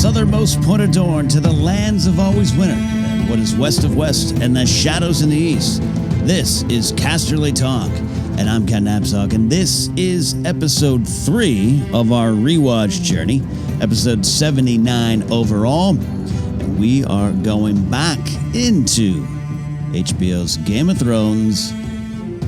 southernmost point of Dorne to the lands of always winter, and what is west of west and the shadows in the east. This is Casterly Talk, and I'm Ken Napzok, and this is episode 3 of our rewatch journey, episode 79 overall, and we are going back into HBO's Game of Thrones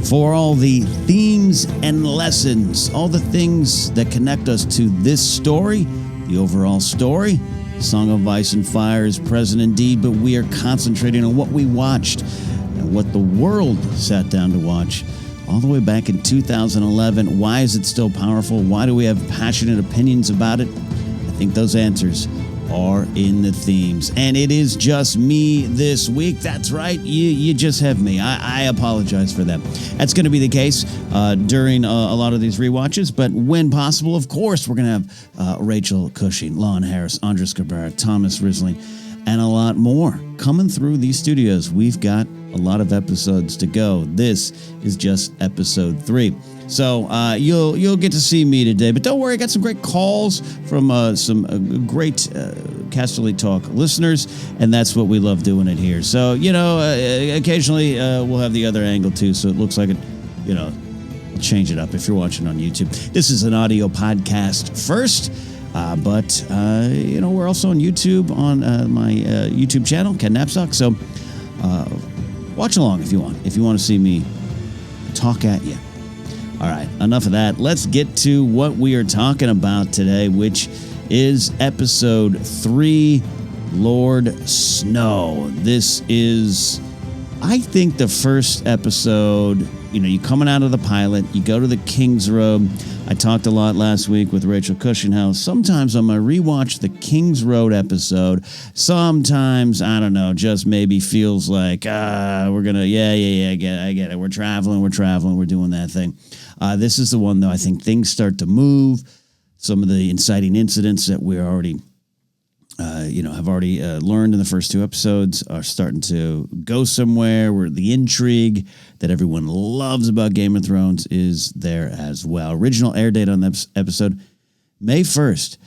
for all the themes and lessons, all the things that connect us to this story, the overall story. Song of Ice and Fire is present indeed, but we are concentrating on what we watched and what the world sat down to watch all the way back in 2011. Why is it still powerful? Why do we have passionate opinions about it? I think those answers are in the themes. And it is just me this week. That's right. You just have me. I apologize for that. That's going to be the case during a lot of these rewatches. But when possible, of course, we're going to have Rachel Cushing, Lon Harris, Andres Cabrera, Thomas Rissling, and a lot more coming through these studios. We've got a lot of episodes to go. This is just episode 3. So you'll get to see me today, but don't worry, I got some great calls from some great Casterly Talk listeners, and that's what we love doing it here. So, occasionally we'll have the other angle too, so it looks like it, we'll change it up if you're watching on YouTube. This is an audio podcast first, but we're also on YouTube on my YouTube channel, Ken Napzok, so watch along if you want to see me talk at you. All right, enough of that. Let's get to what we are talking about today, which is episode 3, Lord Snow. This is, I think, the first episode. You're coming out of the pilot, you go to the King's Road. I talked a lot last week with Rachel Cushing how sometimes I'm going to rewatch the King's Road episode. Sometimes, I don't know, just maybe feels like, we're going to, I get it. We're traveling, we're doing that thing. This is the one, though, I think things start to move. Some of the inciting incidents that we're already, have already learned in the first 2 episodes are starting to go somewhere where the intrigue that everyone loves about Game of Thrones is there as well. Original air date on this episode, May 1st,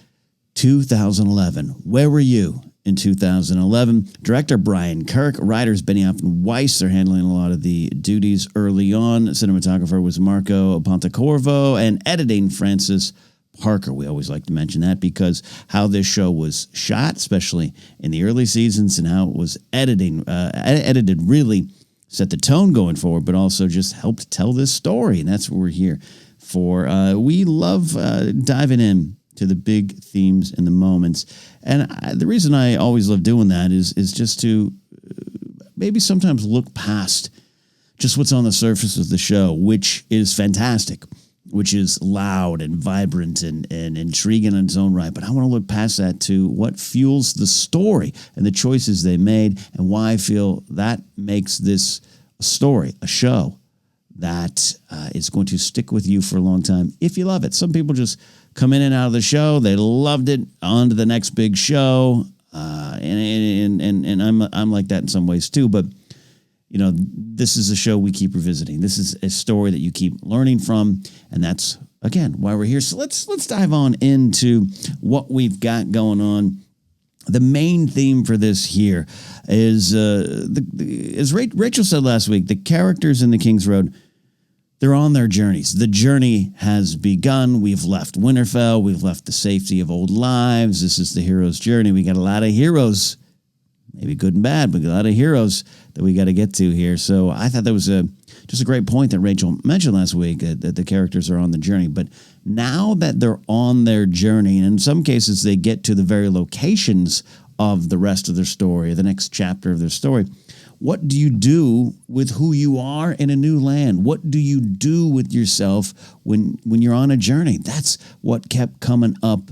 2011. Where were you in 2011? Director Brian Kirk, writers Benioff and Weiss are handling a lot of the duties early on. Cinematographer was Marco Pontecorvo, and editing Francis Parker. We always like to mention that because how this show was shot, especially in the early seasons, and how it was edited really set the tone going forward, but also just helped tell this story. And that's what we're here for. We love diving in to the big themes and the moments. And the reason I always love doing that is just to maybe sometimes look past just what's on the surface of the show, which is fantastic, which is loud and vibrant and intriguing in its own right. But I want to look past that to what fuels the story and the choices they made, and why I feel that makes this a story, a show that is going to stick with you for a long time if you love it. Some people just come in and out of the show. They loved it, on to the next big show. And I'm like that in some ways too, but this is a show we keep revisiting. This is a story that you keep learning from, and that's, again, why we're here. So let's dive on into what we've got going on. The main theme for this here is, as Rachel said last week, the characters in the King's Road, they're on their journeys. The journey has begun. We've left Winterfell. We've left the safety of old lives. This is the hero's journey. We got a lot of heroes, maybe good and bad, but a lot of heroes that we got to get to here. So I thought that was just a great point that Rachel mentioned last week, that the characters are on the journey. But now that they're on their journey, and in some cases they get to the very locations of the rest of their story, the next chapter of their story, what do you do with who you are in a new land? What do you do with yourself when you're on a journey? That's what kept coming up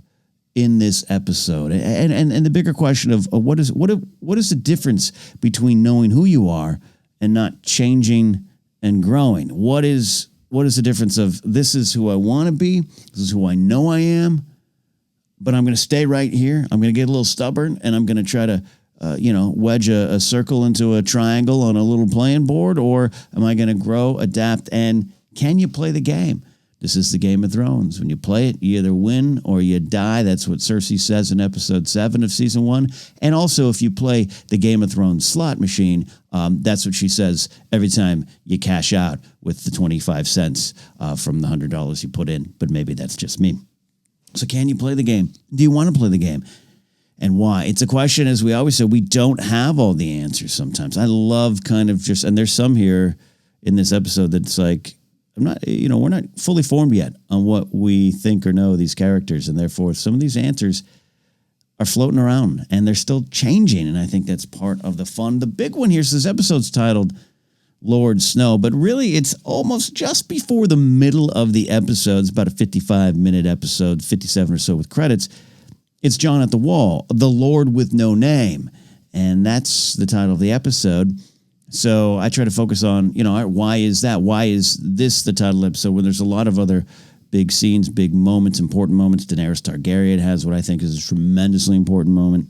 in this episode, and the bigger question of what is the difference between knowing who you are and not changing and growing? What is the difference of, this is who I want to be, this is who I know I am, but I'm going to stay right here. I'm going to get a little stubborn, and I'm going to try to wedge a circle into a triangle on a little playing board, or am I going to grow, adapt, and can you play the game? This is the Game of Thrones. When you play it, you either win or you die. That's what Cersei says in episode 7 of season 1. And also, if you play the Game of Thrones slot machine, that's what she says every time you cash out with the 25 cents from the $100 you put in. But maybe that's just me. So can you play the game? Do you want to play the game? And why? It's a question, as we always say, we don't have all the answers sometimes. I love kind of just, and there's some here in this episode that's like, we're not fully formed yet on what we think or know of these characters. And therefore, some of these answers are floating around and they're still changing. And I think that's part of the fun. The big one here, so this episode's titled Lord Snow, but really it's almost just before the middle of the episode. It's about a 55-minute episode, 57 or so with credits. It's John at the Wall, the Lord with no name. And that's the title of the episode. So I try to focus on, why is that? Why is this the title episode when there's a lot of other big scenes, big moments, important moments? Daenerys Targaryen has what I think is a tremendously important moment.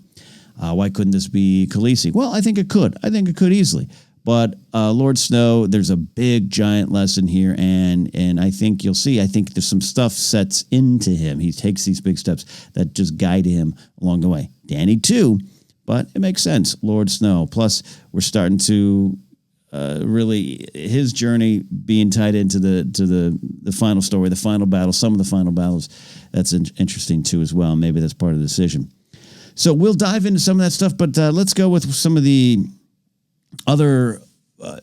Why couldn't this be Khaleesi? Well, I think it could. I think it could easily. But Lord Snow, there's a big, giant lesson here, and I think you'll see, I think there's some stuff sets into him. He takes these big steps that just guide him along the way. Dany, too, but it makes sense. Lord Snow. Plus, we're starting to really, his journey being tied into the final story, the final battle, some of the final battles. That's interesting, too, as well. Maybe that's part of the decision. So we'll dive into some of that stuff, but let's go with some of the other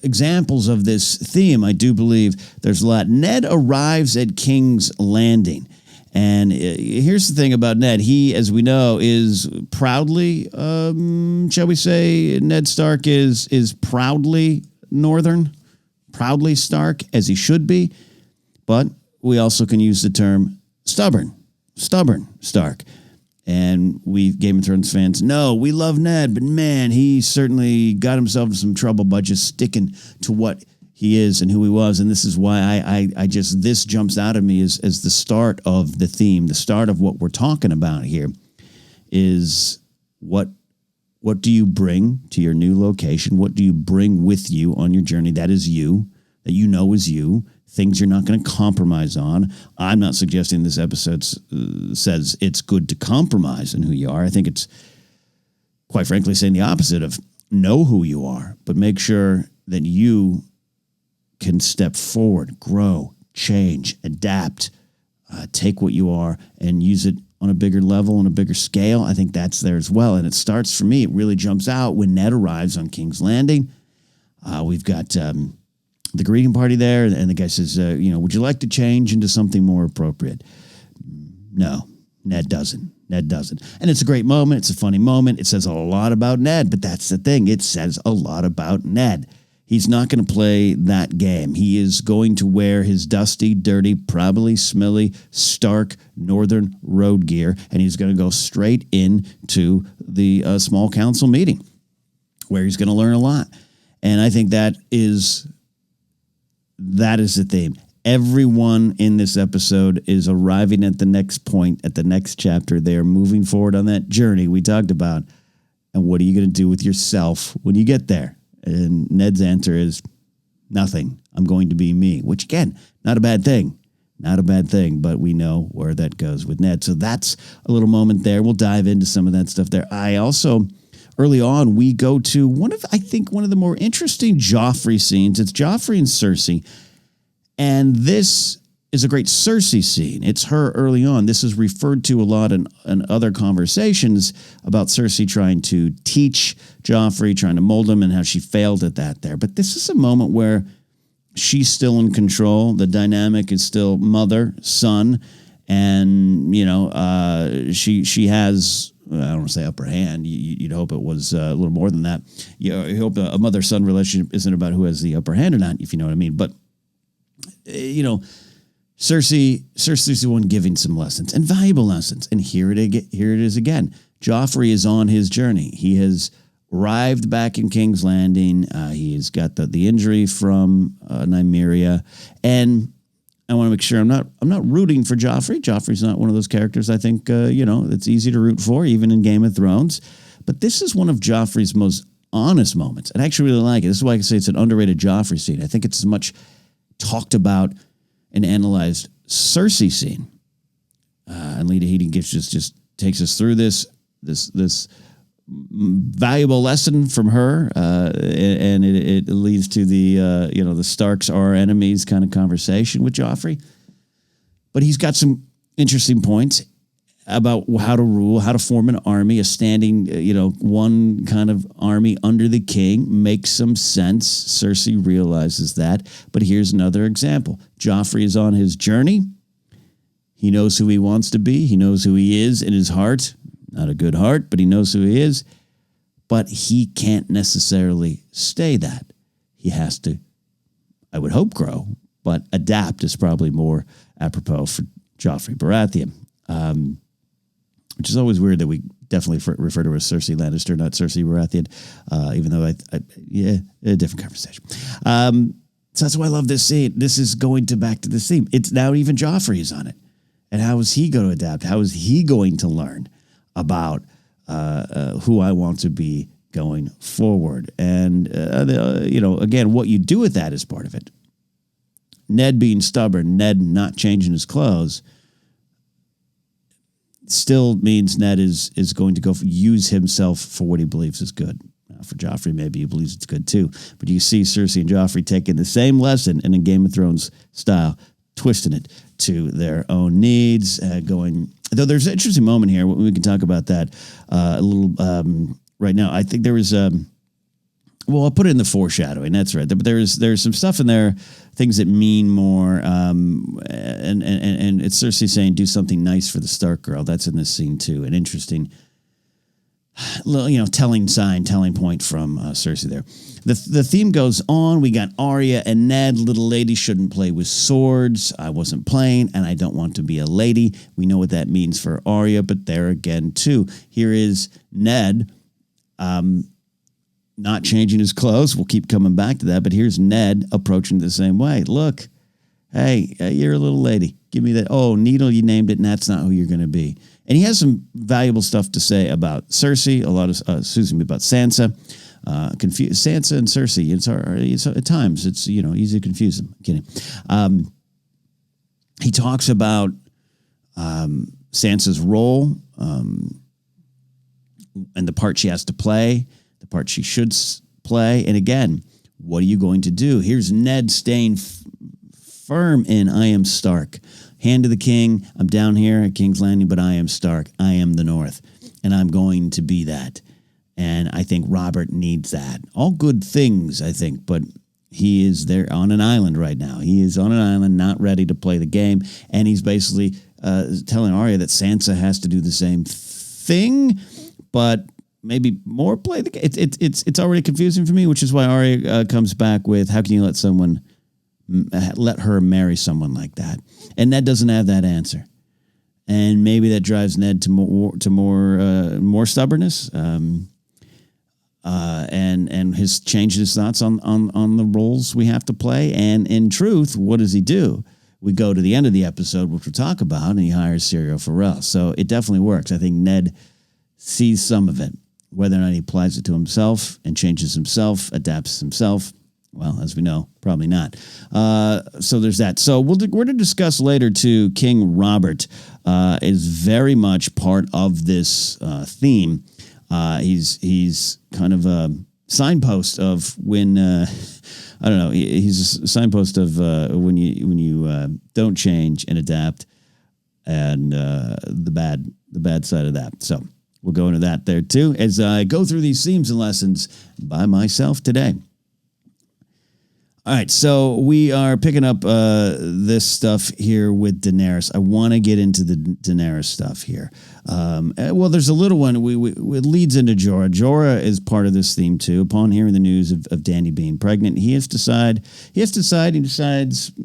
examples of this theme. I do believe there's a lot. Ned arrives at King's Landing. And here's the thing about Ned. He, as we know, is proudly, shall we say, Ned Stark is proudly Northern, proudly Stark, as he should be. But we also can use the term stubborn Stark. And we, Game of Thrones fans, know we love Ned, but man, he certainly got himself in some trouble by just sticking to what he is and who he was. And this is why I just, this jumps out at me as the start of the theme, the start of what we're talking about here is what do you bring to your new location? What do you bring with you on your journey? That is you, that you know is you. Things you're not going to compromise on. I'm not suggesting this episode says it's good to compromise in who you are. I think it's, quite frankly, saying the opposite of know who you are, but make sure that you can step forward, grow, change, adapt, take what you are and use it on a bigger level, on a bigger scale. I think that's there as well. And it starts, for me, it really jumps out when Ned arrives on King's Landing. We've got the greeting party there, and the guy says, would you like to change into something more appropriate? No, Ned doesn't. And it's a great moment. It's a funny moment. It says a lot about Ned, but that's the thing. It says a lot about Ned. He's not going to play that game. He is going to wear his dusty, dirty, probably smelly, Stark Northern road gear, and he's going to go straight into the small council meeting where he's going to learn a lot. And I think that is the theme. Everyone in this episode is arriving at the next point, at the next chapter. They are moving forward on that journey we talked about. And what are you going to do with yourself when you get there? And Ned's answer is nothing. I'm going to be me, which, again, not a bad thing. Not a bad thing, but we know where that goes with Ned. So that's a little moment there. We'll dive into some of that stuff there. I also, early on, we go to one of the more interesting Joffrey scenes. It's Joffrey and Cersei. And this is a great Cersei scene. It's her early on. This is referred to a lot in other conversations about Cersei trying to teach Joffrey, trying to mold him, and how she failed at that there. But this is a moment where she's still in control. The dynamic is still mother, son, and, she has, I don't want to say upper hand. You'd hope it was a little more than that. You hope a mother-son relationship isn't about who has the upper hand or not, if you know what I mean. But, Cersei's the one giving some lessons, and valuable lessons. And here it is again. Joffrey is on his journey. He has arrived back in King's Landing. He has got the injury from Nymeria. And I want to make sure I'm not rooting for Joffrey. Joffrey's not one of those characters I think, it's easy to root for, even in Game of Thrones. But this is one of Joffrey's most honest moments. And I actually really like it. This is why I can say it's an underrated Joffrey scene. I think it's as much talked about and analyzed Cersei scene. And Lita Headey Gives just takes us through this valuable lesson from her, and it leads to the Starks are enemies kind of conversation with Joffrey. But he's got some interesting points about how to rule, how to form an army, a standing, one kind of army under the king. Makes some sense. Cersei realizes that. But here's another example. Joffrey is on his journey. He knows who he wants to be. He knows who he is in his heart. Not a good heart, but he knows who he is. But he can't necessarily stay that. He has to, I would hope, grow. But adapt is probably more apropos for Joffrey Baratheon. Which is always weird that we definitely refer to her as Cersei Lannister, not Cersei Baratheon, even though a different conversation. So that's why I love this scene. This is going back to this theme. It's now even Joffrey is on it. And how is he going to adapt? How is he going to learn about who I want to be going forward? And, again, what you do with that is part of it. Ned being stubborn, Ned not changing his clothes, still means Ned is going to use himself for what he believes is good. Now, for Joffrey, maybe he believes it's good too. But you see Cersei and Joffrey taking the same lesson and in Game of Thrones style, twisting it to their own needs, though there's an interesting moment here. We can talk about that a little right now. I think there was I'll put it in the foreshadowing. That's right. But there's some stuff in there, things that mean more. And it's Cersei saying, "Do something nice for the Stark girl." That's in this scene too. An interesting, telling point from Cersei there. The theme goes on. We got Arya and Ned. Little lady shouldn't play with swords. I wasn't playing, and I don't want to be a lady. We know what that means for Arya, but there again too. Here is Ned. Not changing his clothes. We'll keep coming back to that. But here's Ned approaching the same way. Look, hey, you're a little lady. Give me that. Oh, Needle, you named it, and that's not who you're going to be. And he has some valuable stuff to say about Cersei, about Sansa. Sansa and Cersei. It's at times it's easy to confuse them. I'm kidding. He talks about Sansa's role and the part she has to play. The part she should play. And again, what are you going to do? Here's Ned staying firm in I am Stark. Hand to the king. I'm down here at King's Landing, but I am Stark. I am the North. And I'm going to be that. And I think Robert needs that. All good things, I think, but he is there on an island right now. He is on an island, not ready to play the game. And he's basically telling Arya that Sansa has to do the same thing, but maybe more play the game. It's already confusing for me, which is why Arya comes back with, how can you let her marry someone like that? And Ned doesn't have that answer. And maybe that drives Ned to more stubbornness. And his changes his thoughts on the roles we have to play. And in truth, what does he do? We go to the end of the episode, which we'll talk about, and he hires Syrio Forel. So it definitely works. I think Ned sees some of it. Whether or not he applies it to himself and changes himself, adapts himself, well, as we know, probably not. So there's that. So we're to discuss later, too, King Robert is very much part of this theme. He's kind of a signpost of when I don't know. He's a signpost of when you don't change and adapt, and the bad side of that. So we'll go into that there too as I go through these themes and lessons by myself today. All right, so we are picking up this stuff here with Daenerys. I want to get into the Daenerys stuff here. Well, there's a little one. It leads into Jorah. Jorah is part of this theme too. Upon hearing the news of Dany being pregnant, he decides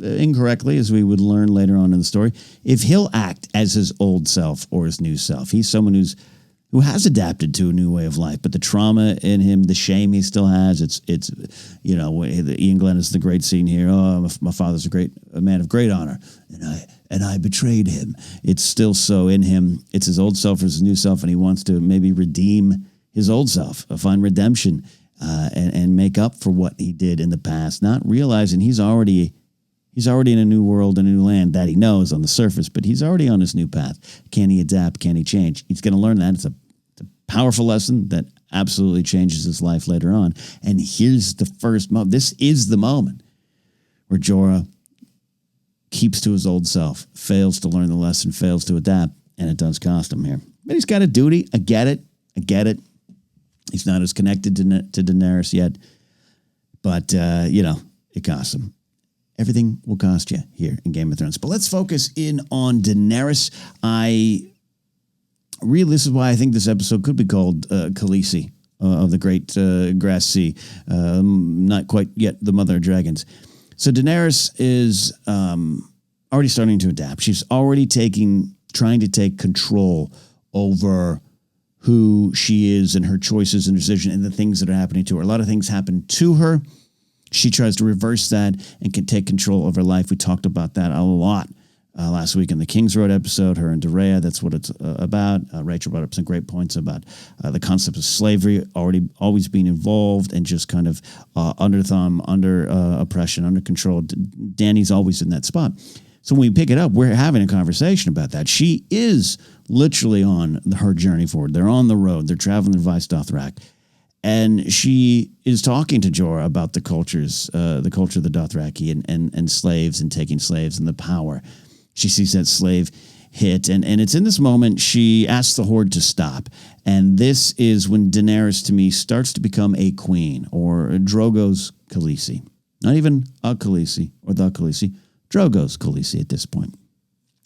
incorrectly, as we would learn later on in the story, if he'll act as his old self or his new self. He's someone who has adapted to a new way of life, but the trauma in him, the shame he still has, it's Ian Glenn is the great scene here. Oh, my father's a man of great honor, and I betrayed him. It's still so in him. It's his old self versus his new self, and he wants to maybe redeem his old self, find redemption, and make up for what he did in the past, not realizing he's already He's already in a new world, a new land that he knows on the surface, but he's already on his new path. Can he adapt? Can he change? He's going to learn that. It's a powerful lesson that absolutely changes his life later on. And here's the first moment. This is the moment where Jorah keeps to his old self, fails to learn the lesson, fails to adapt, and it does cost him here. But he's got a duty. I get it. He's not as connected to Daenerys yet, but, it costs him. Everything will cost you here in Game of Thrones. But let's focus in on Daenerys. This is why I think this episode could be called Khaleesi of the Great Grass Sea. Not quite yet the Mother of Dragons. So Daenerys is already starting to adapt. She's already trying to take control over who she is and her choices and decisions and the things that are happening to her. A lot of things happen to her. She tries to reverse that and can take control of her life. We talked about that a lot last week in the King's Road episode, her and Dorea. That's what it's about. Rachel brought up some great points about the concept of slavery always being involved and just kind of under thumb, under oppression, under control. Dany's always in that spot. So when we pick it up, we're having a conversation about that. She is literally on her journey forward. They're on the road. They're traveling to Vice Dothrak. And she is talking to Jorah about the culture of the Dothraki and slaves and taking slaves and the power. She sees that slave hit. And it's in this moment she asks the Horde to stop. And this is when Daenerys, to me, starts to become a queen, or Drogo's Khaleesi. Not even a Khaleesi or the Khaleesi. Drogo's Khaleesi at this point.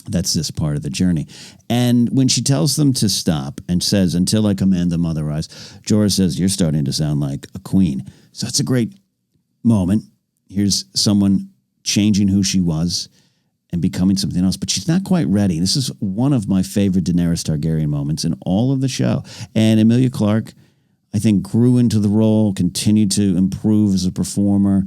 That's this part of the journey. And when she tells them to stop and says, until I command them otherwise, Jorah says, you're starting to sound like a queen. So it's a great moment. Here's someone changing who she was and becoming something else, but she's not quite ready. This is one of my favorite Daenerys Targaryen moments in all of the show. And Emilia Clarke, I think, grew into the role, continued to improve as a performer,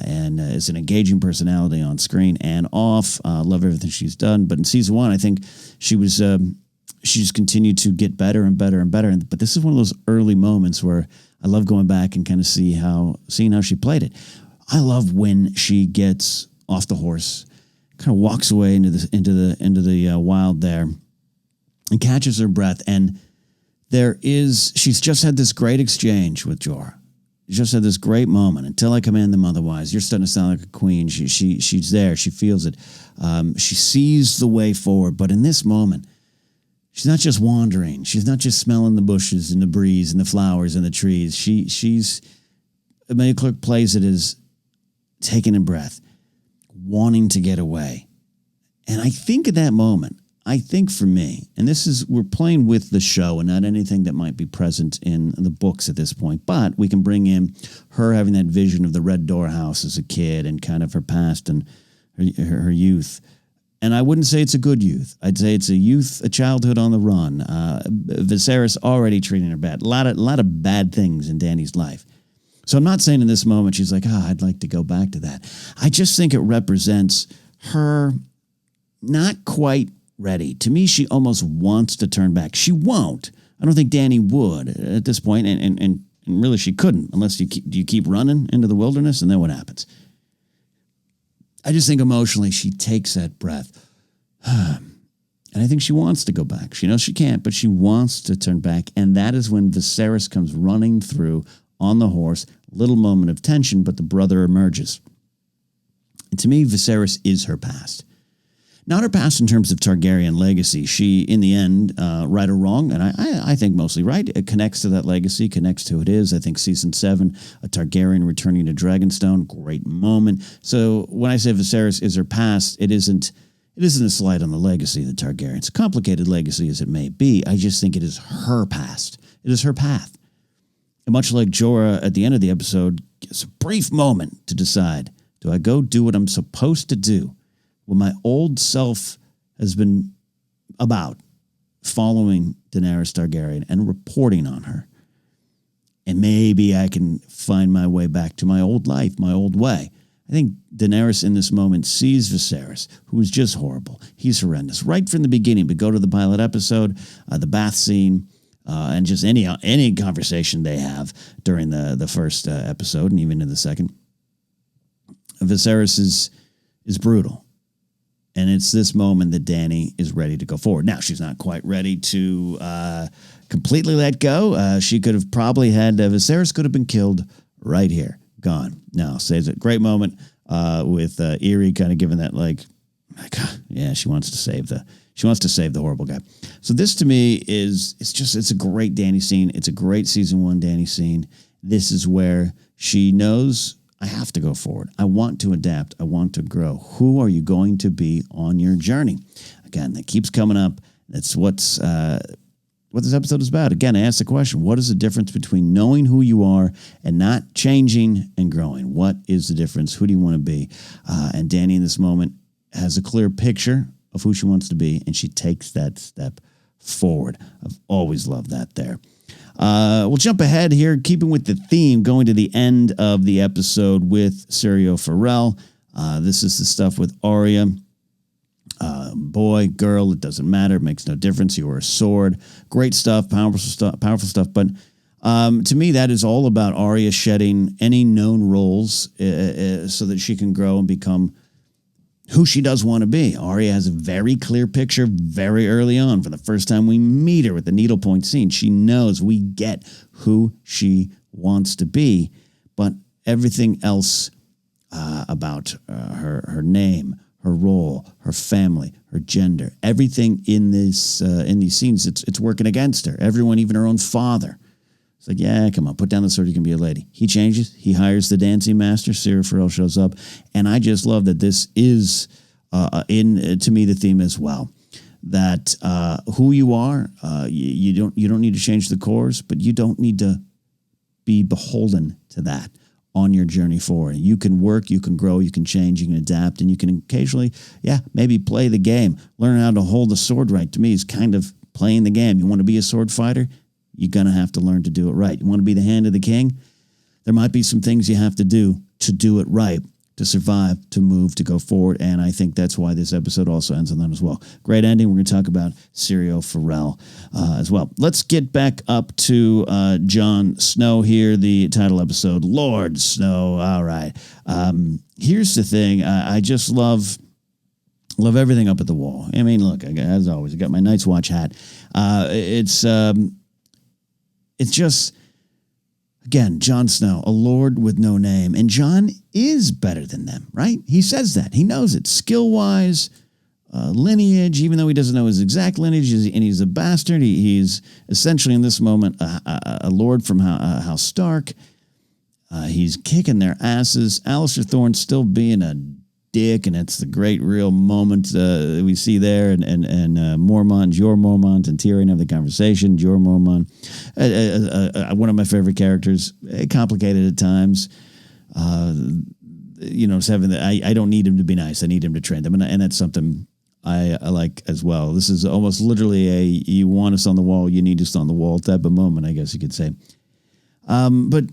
and is an engaging personality on screen and off. Love everything she's done. But in season 1, I think she's continued to get better and better and better. But this is one of those early moments where I love going back and kind of seeing how she played it. I love when she gets off the horse, kind of walks away into the wild there, and catches her breath. And she's just had this great exchange with Jorah. Just had this great moment. Until I command them otherwise. You're starting to sound like a queen. She's there. She feels it. She sees the way forward. But in this moment, she's not just wandering. She's not just smelling the bushes and the breeze and the flowers and the trees. Emilia Clarke plays it as taking a breath, wanting to get away. And I think at that moment, for me, and we're playing with the show and not anything that might be present in the books at this point, but we can bring in her having that vision of the Red Door house as a kid and kind of her past and her youth. And I wouldn't say it's a good youth. I'd say it's a childhood on the run. Viserys already treating her bad. A lot of bad things in Dany's life. So I'm not saying in this moment she's like, I'd like to go back to that. I just think it represents her not quite ready. To me, she almost wants to turn back. She won't. I don't think Dany would at this point, and really she couldn't unless you keep running into the wilderness, and then what happens? I just think emotionally she takes that breath. And I think she wants to go back. She knows she can't, but she wants to turn back, and that is when Viserys comes running through on the horse. Little moment of tension, but the brother emerges. And to me, Viserys is her past. Not her past in terms of Targaryen legacy. She, in the end, right or wrong, and I think mostly right, it connects to that legacy, connects to who it is. I think season 7, a Targaryen returning to Dragonstone, great moment. So when I say Viserys is her past, it isn't a slight on the legacy of the Targaryens. Complicated legacy as it may be, I just think it is her past. It is her path. And much like Jorah at the end of the episode, it's a brief moment to decide, do I go do what I'm supposed to do? When my old self has been about following Daenerys Targaryen and reporting on her. And maybe I can find my way back to my old life, my old way. I think Daenerys in this moment sees Viserys, who is just horrible. He's horrendous. Right from the beginning, but go to the pilot episode, the bath scene, and just any conversation they have during the first episode and even in the second. Viserys is is brutal. And it's this moment that Dany is ready to go forward. Now, she's not quite ready to completely let go. She could have probably had, Viserys could have been killed right here. Gone. No, saves it. Great moment with Eerie kind of giving that yeah, she wants to save the horrible guy. So this to me it's a great Dany scene. It's a great season 1 Dany scene. This is where she knows, I have to go forward. I want to adapt. I want to grow. Who are you going to be on your journey? Again, that keeps coming up. That's what this episode is about. Again, I asked the question, what is the difference between knowing who you are and not changing and growing? What is the difference? Who do you want to be? And Dany in this moment has a clear picture of who she wants to be, and she takes that step forward. I've always loved that there. We'll jump ahead here, keeping with the theme, going to the end of the episode with Syrio Forel. This is the stuff with Arya. Boy, girl, it doesn't matter. It makes no difference. You are a sword. Great stuff, powerful stuff. But to me, that is all about Arya shedding any known roles so that she can grow and become who she does want to be. Arya has a very clear picture very early on. For the first time we meet her with the needlepoint scene, she knows, we get who she wants to be. But everything else about her name, her role, her family, her gender, everything in these scenes, it's working against her. Everyone, even her own father. It's like, yeah, come on, put down the sword, you can be a lady. He changes. He hires the dancing master. Syrio Forel shows up. And I just love that this is, to me, the theme as well. That who you are, you don't need to change the course, but you don't need to be beholden to that on your journey forward. You can work, you can grow, you can change, you can adapt, and you can occasionally, maybe play the game. Learn how to hold the sword right, to me, is kind of playing the game. You want to be a sword fighter? You're going to have to learn to do it right. You want to be the hand of the king? There might be some things you have to do it right, to survive, to move, to go forward. And I think that's why this episode also ends on that as well. Great ending. We're going to talk about Syrio Forel as well. Let's get back up to Jon Snow here, the title episode, Lord Snow. All right. Here's the thing. I just love everything up at the wall. I mean, look, as always, I got my Night's Watch hat. It's just, again, Jon Snow, a lord with no name. And Jon is better than them, right? He says that. He knows it. Skill-wise, lineage, even though he doesn't know his exact lineage, and he's a bastard, he's essentially in this moment a lord from House Stark. He's kicking their asses. Alistair Thorne's still being a dick, and it's the great real moment we see there, and Mormont, Jorah Mormont, and Tyrion have the conversation. Jorah Mormont, one of my favorite characters, complicated at times. Having I don't need him to be nice. I need him to train them, and that's something I like as well. This is almost literally a you want us on the wall, you need us on the wall type of moment, I guess you could say. But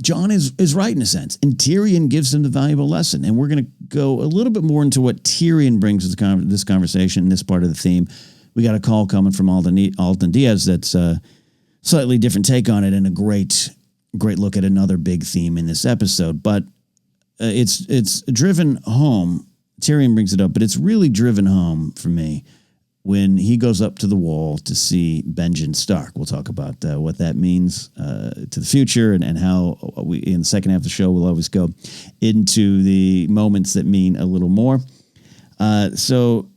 Jon is right in a sense, and Tyrion gives him the valuable lesson. And we're going to go a little bit more into what Tyrion brings to this conversation, this part of the theme. We got a call coming from Alton Diaz that's a slightly different take on it, and a great look at another big theme in this episode. But it's driven home. Tyrion brings it up, but it's really driven home for me when he goes up to the wall to see Benjen Stark. We'll talk about what that means to the future, and how we, in the second half of the show, we'll always go into the moments that mean a little more. So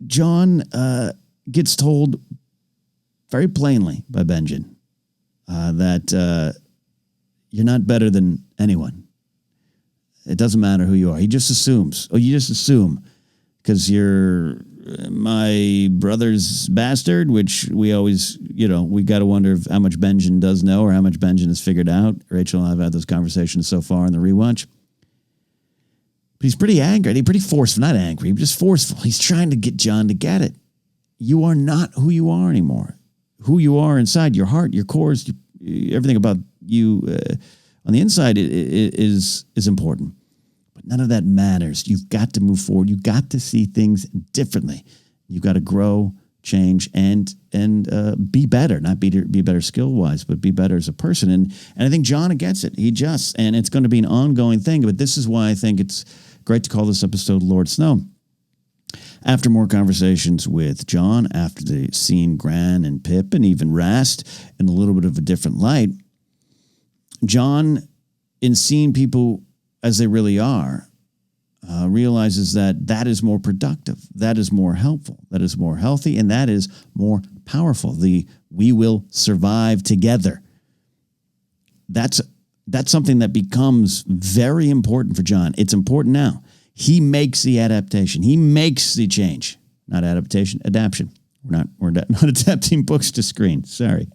Jon gets told very plainly by Benjen that you're not better than anyone. It doesn't matter who you are. He just assumes. Oh, you just assume because you're my brother's bastard, which we always, we got to wonder how much Benjen does know or how much Benjen has figured out. Rachel and I have had those conversations so far in the rewatch. But he's pretty angry. He's pretty forceful. Not angry, just forceful. He's trying to get Jon to get it. You are not who you are anymore. Who you are inside, your heart, your cores, everything about you on the inside is important. But none of that matters. You've got to move forward. You've got to see things differently. You've got to grow. change and be better, not be better skill wise, but be better as a person. And I think Jon gets it. He adjusts, and it's going to be an ongoing thing. But this is why I think it's great to call this episode Lord Snow. After more conversations with Jon, after the seeing Gran and Pip and even Rast in a little bit of a different light, Jon, in seeing people as they really are, realizes that is more productive, that is more helpful, that is more healthy, and that is more powerful. We will survive together. That's something that becomes very important for Jon. It's important now. He makes the adaptation. He makes the change. Not adaptation, adaptation. We're not adapting books to screen. Sorry.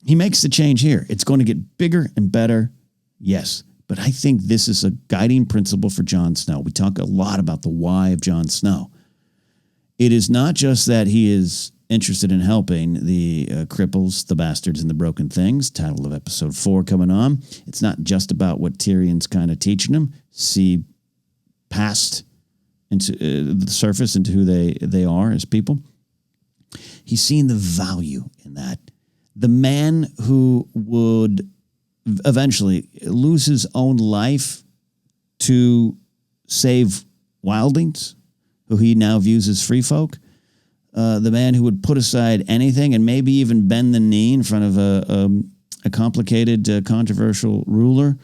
He makes the change here. It's going to get bigger and better. Yes. But I think this is a guiding principle for Jon Snow. We talk a lot about the why of Jon Snow. It is not just that he is interested in helping the cripples, the bastards, and the broken things. Title of episode 4 coming on. It's not just about what Tyrion's kind of teaching him. See past into the surface into who they are as people. He's seeing the value in that. The man who would eventually lose his own life to save wildlings, who he now views as free folk, the man who would put aside anything and maybe even bend the knee in front of a complicated, controversial ruler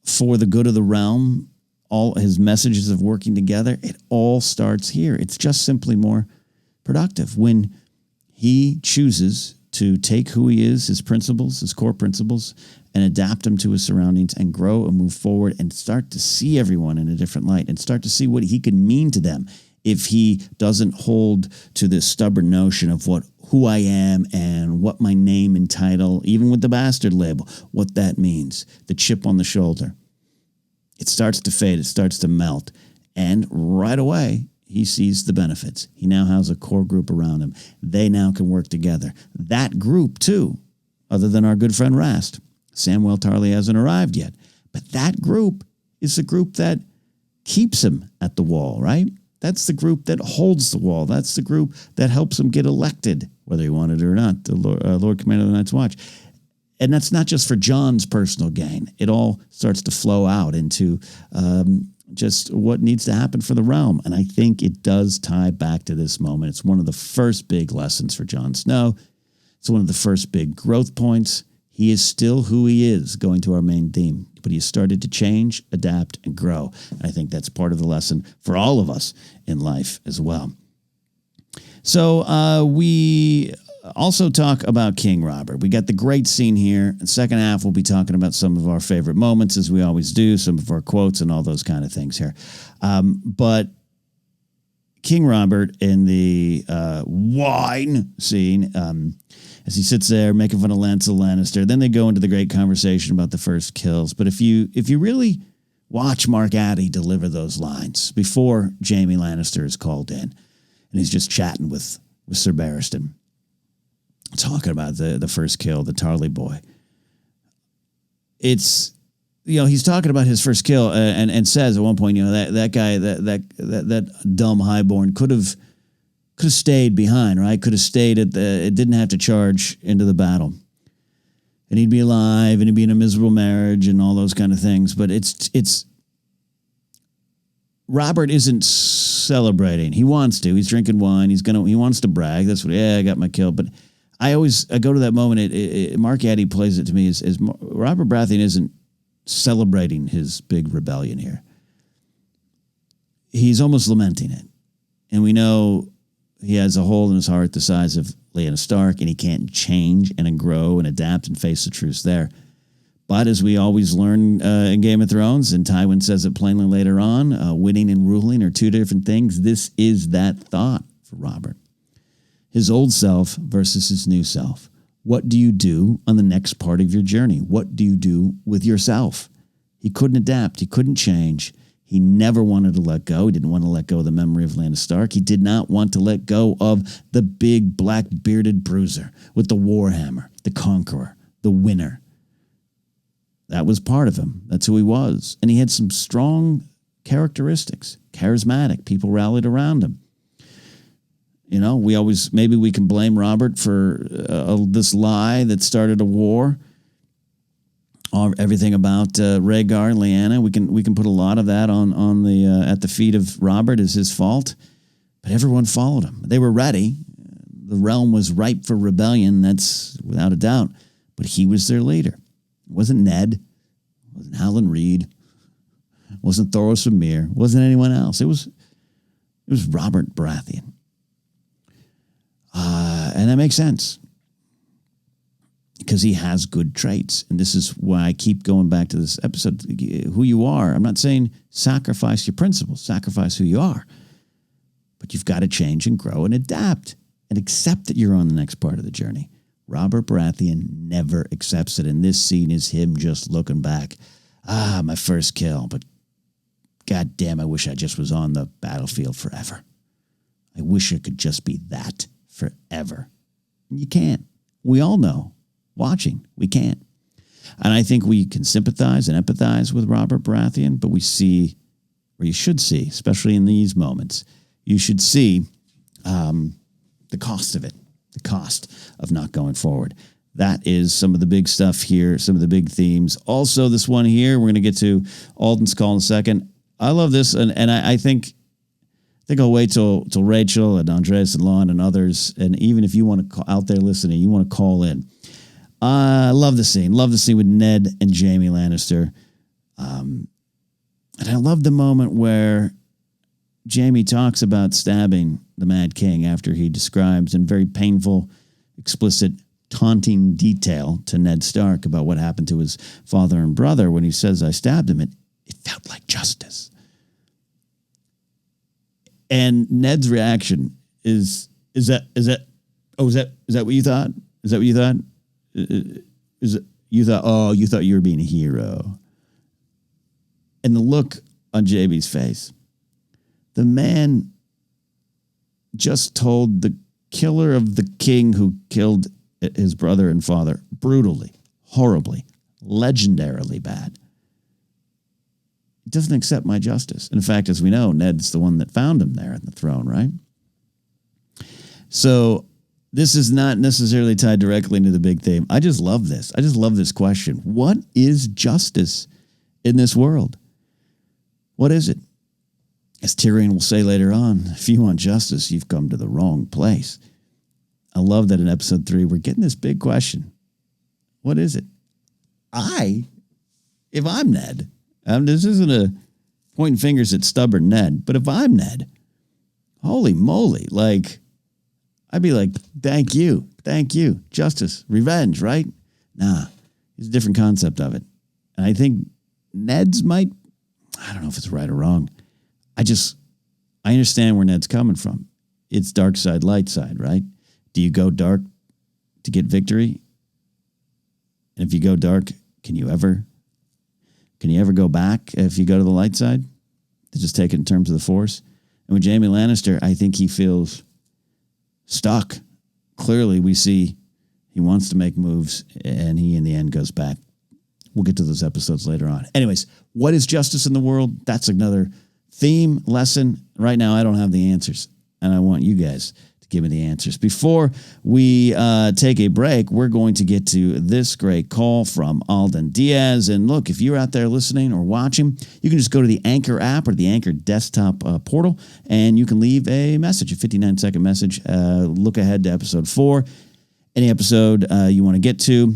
for the good of the realm, all his messages of working together, it all starts here. It's just simply more productive when he chooses to take who he is, his principles, his core principles, and adapt them to his surroundings and grow and move forward and start to see everyone in a different light and start to see what he could mean to them if he doesn't hold to this stubborn notion of who I am and what my name and title, even with the bastard label, what that means, the chip on the shoulder. It starts to fade. It starts to melt. And right away, he sees the benefits. He now has a core group around him. They now can work together. That group, too, other than our good friend Rast. Samwell Tarly hasn't arrived yet. But that group is the group that keeps him at the wall, right? That's the group that holds the wall. That's the group that helps him get elected, whether he wanted it or not, the Lord Commander of the Night's Watch. And that's not just for Jon's personal gain. It all starts to flow out into just what needs to happen for the realm. And I think it does tie back to this moment. It's one of the first big lessons for Jon Snow. It's one of the first big growth points. He is still who he is, going to our main theme. But he has started to change, adapt, and grow. And I think that's part of the lesson for all of us in life as well. So we also talk about King Robert. We got the great scene here. In the second half, we'll be talking about some of our favorite moments, as we always do, some of our quotes and all those kind of things here. But King Robert in the wine scene, as he sits there making fun of Lancel Lannister, then they go into the great conversation about the first kills. But if you really watch Mark Addy deliver those lines before Jaime Lannister is called in, and he's just chatting with Sir Barristan, talking about the first kill, the Tarly boy. It's, he's talking about his first kill and says at one point, that guy, that dumb highborn could have stayed behind, right? Could have stayed it didn't have to charge into the battle. And he'd be alive and he'd be in a miserable marriage and all those kind of things. But it's Robert isn't celebrating. He wants to. He's drinking wine. He wants to brag. That's what, I got my kill. But I go to that moment. Mark Addy plays it to me as Robert Baratheon isn't celebrating his big rebellion here. He's almost lamenting it. And we know he has a hole in his heart the size of Lyanna Stark, and he can't change and grow and adapt and face the truths there. But as we always learn in Game of Thrones, and Tywin says it plainly later on, winning and ruling are two different things. This is that thought for Robert. His old self versus his new self. What do you do on the next part of your journey? What do you do with yourself? He couldn't adapt. He couldn't change. He never wanted to let go. He didn't want to let go of the memory of Lyanna Stark. He did not want to let go of the big black bearded bruiser with the warhammer, the conqueror, the winner. That was part of him. That's who he was. And he had some strong characteristics. Charismatic. People rallied around him. Maybe we can blame Robert for this lie that started a war. Everything about Rhaegar and Lyanna, we can put a lot of that on the at the feet of Robert as his fault. But everyone followed him. They were ready. The realm was ripe for rebellion. That's without a doubt. But he was their leader. It wasn't Ned. It wasn't Howland Reed. It wasn't Thoros of Myr. It wasn't anyone else. It was Robert Baratheon. And that makes sense. Because he has good traits. And this is why I keep going back to this episode. Who you are. I'm not saying sacrifice your principles. Sacrifice who you are. But you've got to change and grow and adapt. And accept that you're on the next part of the journey. Robert Baratheon never accepts it. And this scene is him just looking back. My first kill. But God damn, I wish I just was on the battlefield forever. I wish it could just be that forever. And you can't. We all know. Watching, we can't. And I think we can sympathize and empathize with Robert Baratheon, but we see, or you should see, especially in these moments, you should see the cost of it, the cost of not going forward. That is some of the big stuff here, some of the big themes. Also, this one here, we're going to get to Alden's call in a second. I love this, and I think I'll wait till Rachel and Andres and Lon and others, and even if you want to out there listening, you want to call in. I love the scene. Love the scene with Ned and Jaime Lannister. And I love the moment where Jaime talks about stabbing the Mad King after he describes in very painful, explicit, taunting detail to Ned Stark about what happened to his father and brother when he says, I stabbed him. It felt like justice. And Ned's reaction is that what you thought? Is that what you thought? You thought you were being a hero. And the look on Jaime's face. The man just told the killer of the king who killed his brother and father brutally, horribly, legendarily bad. He doesn't accept my justice. In fact, as we know, Ned's the one that found him there on the throne, right? So this is not necessarily tied directly into the big theme. I just love this. I just love this question. What is justice in this world? What is it? As Tyrion will say later on, if you want justice, you've come to the wrong place. I love that in episode 3, we're getting this big question. What is it? If I'm Ned, this isn't a pointing fingers at stubborn Ned, but if I'm Ned, holy moly, I'd be like, thank you, justice, revenge, right? Nah, it's a different concept of it. And I think Ned's I don't know if it's right or wrong. I understand where Ned's coming from. It's dark side, light side, right? Do you go dark to get victory? And if you go dark, can you ever go back if you go to the light side? To just take it in terms of the Force? And with Jaime Lannister, I think he feels stuck. Clearly, we see he wants to make moves, and he, in the end, goes back. We'll get to those episodes later on. Anyways, what is justice in the world? That's another theme, lesson. Right now, I don't have the answers, and I want you guys to give me the answers. Before we take a break, we're going to get to this great call from Alden Diaz. And look, if you're out there listening or watching, you can just go to the Anchor app or the Anchor desktop portal, and you can leave a message, a 59-second message. Look ahead to episode 4. Any episode you want to get to,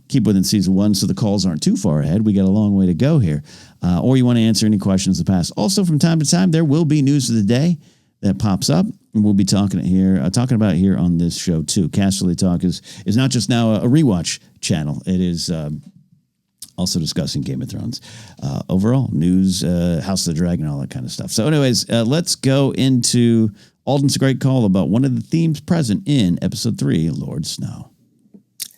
keep within season 1 so the calls aren't too far ahead. We got a long way to go here. Or you want to answer any questions of the past. Also, from time to time, there will be news of the day that pops up, and we'll be talking about it here on this show too. Casterly Talk is not just now a rewatch channel. It is also discussing Game of Thrones, overall news, House of the Dragon, all that kind of stuff. So anyways, let's go into Alden's great call about one of the themes present in episode 3, Lord Snow.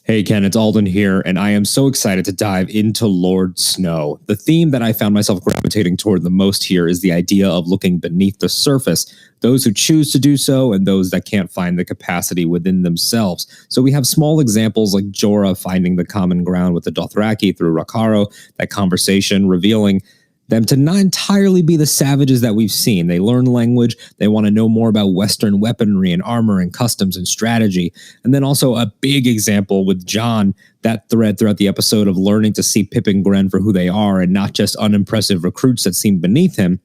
Hey, Ken, it's Alden here, and I am so excited to dive into Lord Snow. The theme that I found myself gravitating toward the most here is the idea of looking beneath the surface, those who choose to do so and those that can't find the capacity within themselves. So we have small examples like Jorah finding the common ground with the Dothraki through Rakaro, that conversation revealing them to not entirely be the savages that we've seen. They learn language. They want to know more about Western weaponry and armor and customs and strategy. And then also a big example with Jon, that thread throughout the episode of learning to see Pip and Gren for who they are and not just unimpressive recruits that seem beneath him.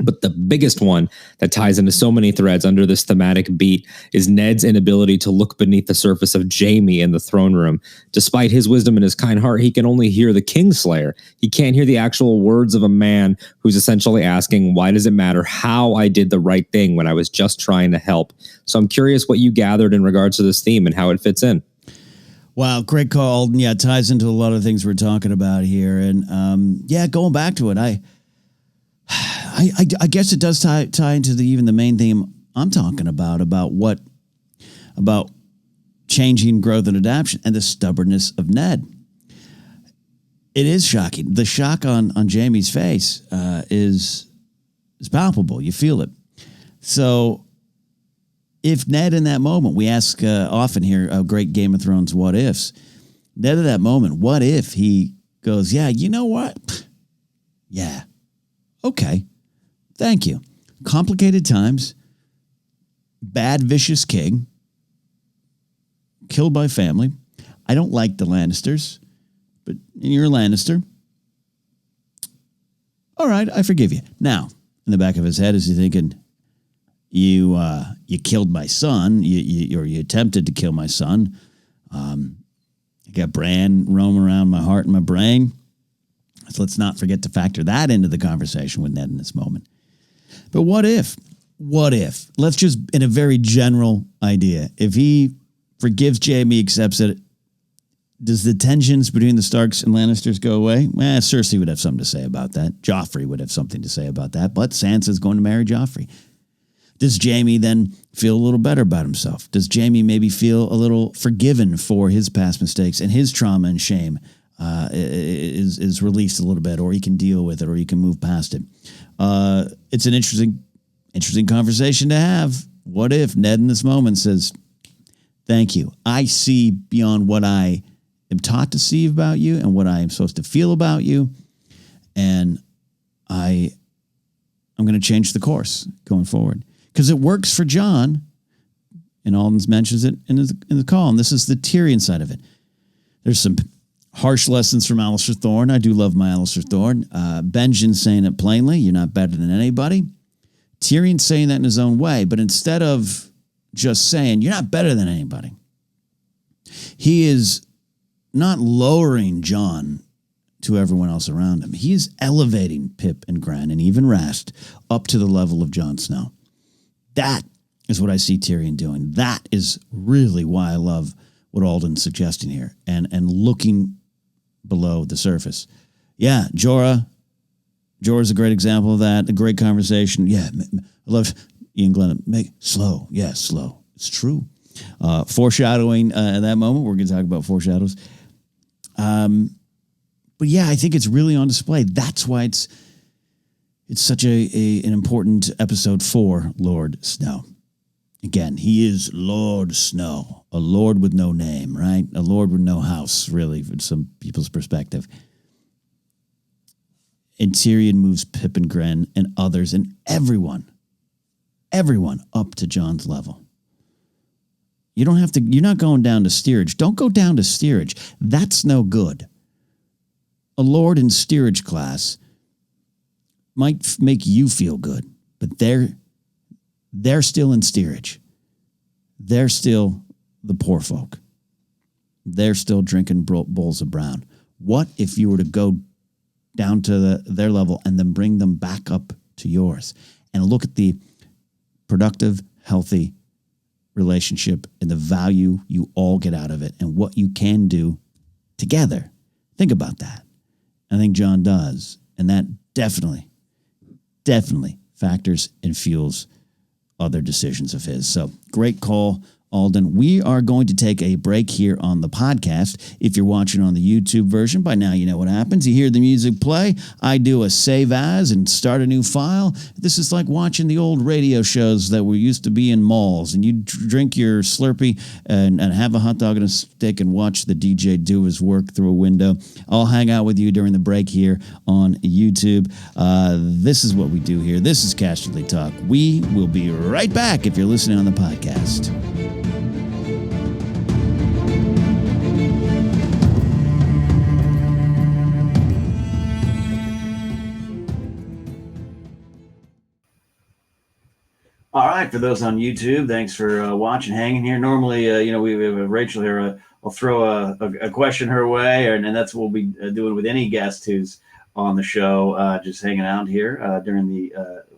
But the biggest one that ties into so many threads under this thematic beat is Ned's inability to look beneath the surface of Jaime in the throne room. Despite his wisdom and his kind heart, he can only hear the Kingslayer. He can't hear the actual words of a man who's essentially asking, why does it matter how I did the right thing when I was just trying to help? So I'm curious what you gathered in regards to this theme and how it fits in. Wow, great call, Alden. Yeah, it ties into a lot of things we're talking about here. And going back to it, I guess it does tie into even the main theme I'm talking about changing, growth, and adaptation, and the stubbornness of Ned. It is shocking. The shock on Jaime's face is palpable. You feel it. So if Ned in that moment, we ask often here, a great Game of Thrones what ifs. Ned in that moment, what if he goes, yeah, you know what? Yeah. Okay. Thank you. Complicated times, bad, vicious king, killed by family. I don't like the Lannisters, but you're a Lannister. All right, I forgive you. Now, in the back of his head, is he thinking, you killed my son, you attempted to kill my son. I got Bran roaming around my heart and my brain. So let's not forget to factor that into the conversation with Ned in this moment. But what if? Let's just, in a very general idea, if he forgives Jaime, accepts it, does the tensions between the Starks and Lannisters go away? Cersei would have something to say about that. Joffrey would have something to say about that. But Sansa's going to marry Joffrey. Does Jaime then feel a little better about himself? Does Jaime maybe feel a little forgiven for his past mistakes and his trauma and shame? Is released a little bit, or he can deal with it, or he can move past it. It's an interesting conversation to have. What if Ned in this moment says, thank you. I see beyond what I am taught to see about you and what I am supposed to feel about you. And I'm going to change the course going forward. Because it works for Jon, and Alden mentions it in the call, and this is the Tyrion side of it. There's some harsh lessons from Alistair Thorne. I do love my Alistair Thorne. Benjen saying it plainly, you're not better than anybody. Tyrion saying that in his own way, but instead of just saying, you're not better than anybody, he is not lowering Jon to everyone else around him. He is elevating Pip and Gren and even Rast up to the level of Jon Snow. That is what I see Tyrion doing. That is really why I love what Alden's suggesting here and looking below the surface. Yeah, Jorah's a great example of that. A great conversation. Yeah, I love Ian Glenn. Make slow. Yeah, slow. It's true. Foreshadowing at that moment. We're going to talk about foreshadows. But yeah, I think it's really on display. That's why it's such an important episode for Lord Snow. Again, he is Lord Snow, a lord with no name, right? A lord with no house, really, from some people's perspective. And Tyrion moves Pip and Gren and others and everyone up to Jon's level. You don't have to, you're not going down to steerage. Don't go down to steerage. That's no good. A lord in steerage class might make you feel good, but they're still in steerage. They're still the poor folk. They're still drinking bowls of brown. What if you were to go down to their level and then bring them back up to yours and look at the productive, healthy relationship and the value you all get out of it and what you can do together? Think about that. I think Jon does. And that definitely factors and fuels other decisions of his. So great call, Alden. We are going to take a break here on the podcast. If you're watching on the YouTube version, by now you know what happens. You hear the music play. I do a save as and start a new file. This is like watching the old radio shows that were used to be in malls, and you drink your Slurpee and have a hot dog and a stick and watch the DJ do his work through a window. I'll hang out with you during the break here on YouTube. This is what we do here. This is Casterly Talk. We will be right back if you're listening on the podcast. All right, for those on YouTube, thanks for watching, hanging here. Normally, we have Rachel here. I'll throw a question her way, and that's what we'll be doing with any guest who's on the show, just hanging out here during the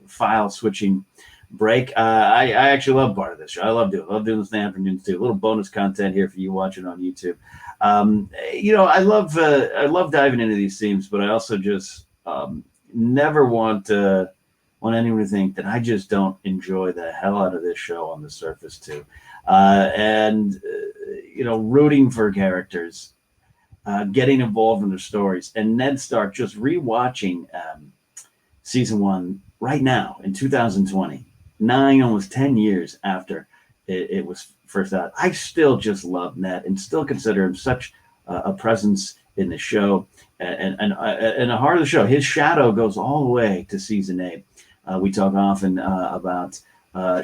file switching break. I actually love part of this show. I love doing this in the afternoons too. A little bonus content here for you watching on YouTube. I love diving into these themes, but I also just never want anyone to think that I just don't enjoy the hell out of this show on the surface too. Rooting for characters, getting involved in their stories. And Ned Stark, just rewatching season 1 right now in 2020, almost 10 years after it was first out. I still just love Ned and still consider him such a presence in the show and a heart of the show. His shadow goes all the way to season 8. We talk often about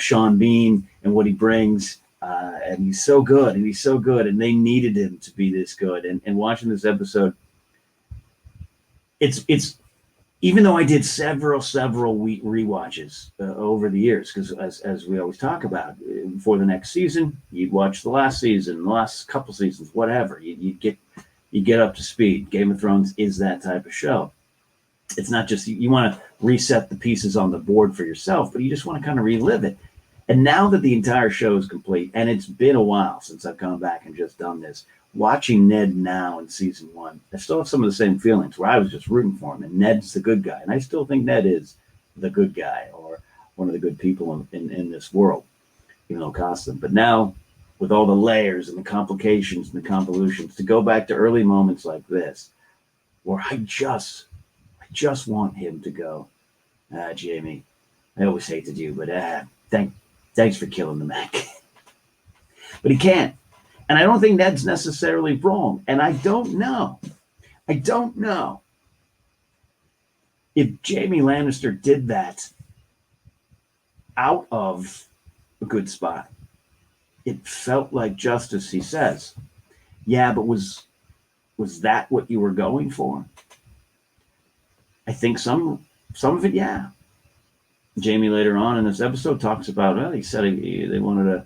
Sean Bean and what he brings, and he's so good, and they needed him to be this good. And watching this episode, it's even though I did several rewatches over the years, because as we always talk about, for the next season, you'd watch the last season, the last couple seasons, whatever. You get up to speed. Game of Thrones is that type of show. It's not just you want to reset the pieces on the board for yourself, but you just want to kind of relive it. And now that the entire show is complete, and it's been a while since I've gone back and just done this, watching Ned now in season 1, I still have some of the same feelings where I was just rooting for him, and Ned's the good guy. And I still think Ned is the good guy or one of the good people in this world, even though it costs them. But now, with all the layers and the complications and the convolutions, to go back to early moments like this, where I just want him to go, Jamie, I always hated you, but thanks for killing the Mac. But he can't. And I don't think Ned's necessarily wrong. And I don't know if Jamie Lannister did that out of a good spot. It felt like justice, he says. Yeah, but was that what you were going for? I think some of it, yeah. Jamie later on in this episode talks about, he said he wanted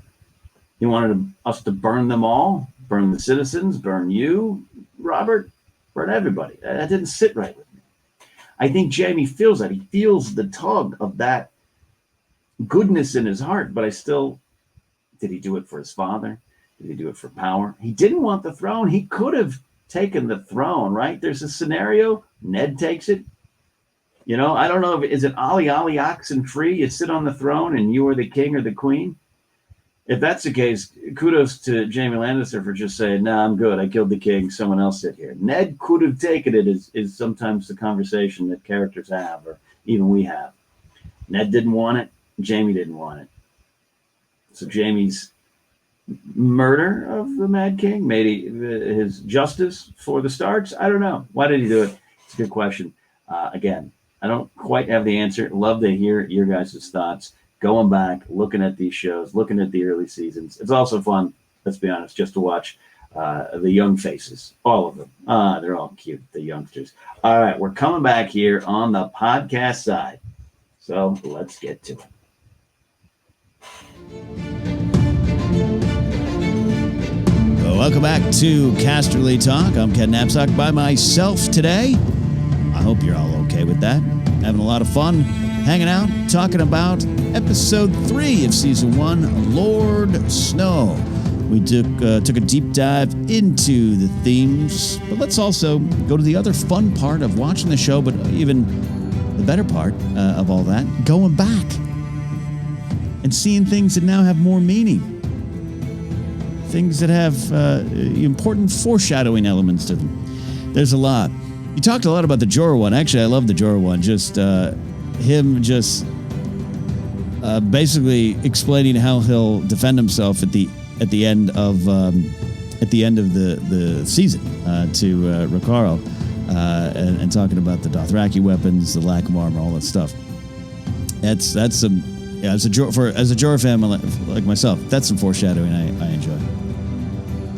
us to burn them all, burn the citizens, burn you, Robert, burn everybody. That didn't sit right with me. I think Jamie feels that. He feels the tug of that goodness in his heart, but did he do it for his father? Did he do it for power? He didn't want the throne. He could have taken the throne, right? There's a scenario, Ned takes it. I don't know is it Ollie oxen free? You sit on the throne and you are the king or the queen. If that's the case, kudos to Jamie Lannister for just saying, "Nah, I'm good. I killed the king. Someone else sit here." Ned could have taken it. Is sometimes the conversation that characters have, or even we have. Ned didn't want it. Jamie didn't want it. So Jamie's murder of the Mad King made his justice for the Starks. I don't know. Why did he do it? It's a good question. Again, I don't quite have the answer. Love to hear your guys' thoughts. Going back, looking at these shows, looking at the early seasons. It's also fun, let's be honest, just to watch the young faces. All of them. They're all cute, the youngsters. All right, we're coming back here on the podcast side. So let's get to it. Welcome back to Casterly Talk. I'm Ken Napzok by myself today. I hope you're all okay with that. Having a lot of fun hanging out, talking about episode 3 of season 1, Lord Snow. We took a deep dive into the themes, but let's also go to the other fun part of watching the show, but even the better part of all that, going back and seeing things that now have more meaning. things that have important foreshadowing elements to them. There's a lot. You talked a lot about the Jorah one. Actually, I love the Jorah one. Just him just basically explaining how he'll defend himself at the end of the season to Ricardo, and talking about the Dothraki weapons, the lack of armor, all that stuff. That's some as a Jorah fan like myself, that's some foreshadowing I enjoy.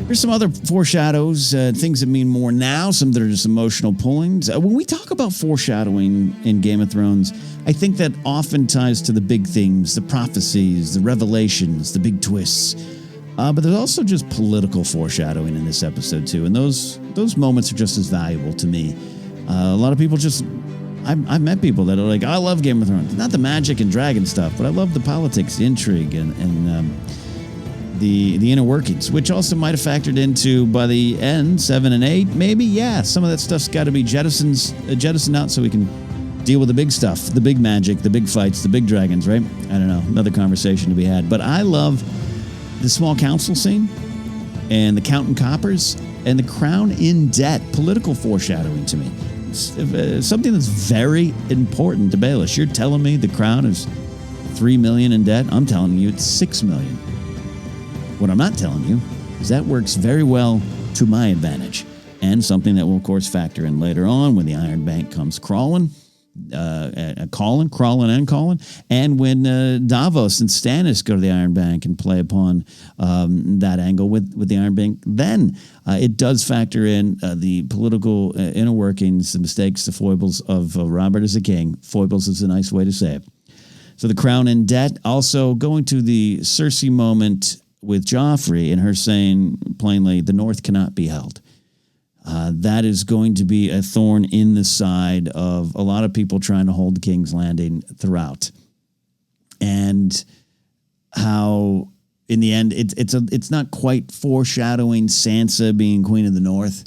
Here's some other foreshadows, things that mean more now, some that are just emotional pullings. When we talk about foreshadowing in Game of Thrones, I think that often ties to the big themes, the prophecies, the revelations, the big twists. But there's also just political foreshadowing in this episode, too. And those moments are just as valuable to me. A lot of people I've met people that are like, I love Game of Thrones. Not the magic and dragon stuff, but I love the politics, the intrigue, and the inner workings, which also might have factored into, by the end, 7 and 8, maybe, yeah, some of that stuff's got to be jettisoned out so we can deal with the big stuff, the big magic, the big fights, the big dragons, right? I don't know, another conversation to be had. But I love the small council scene and the Counting Coppers and the crown in debt, political foreshadowing to me. It's something that's very important to Baelish. You're telling me the crown is $3 million in debt? I'm telling you it's $6 million. What I'm not telling you is that works very well to my advantage, and something that will, of course, factor in later on when the Iron Bank comes crawling, and when Davos and Stannis go to the Iron Bank and play upon that angle with the Iron Bank, then it does factor in the political inner workings, the mistakes, the foibles of Robert as a king. Foibles is a nice way to say it. So the crown in debt, also going to the Cersei moment with Joffrey and her saying plainly, the North cannot be held. That is going to be a thorn in the side of a lot of people trying to hold King's Landing throughout. And how, in the end, it's not quite foreshadowing Sansa being Queen of the North,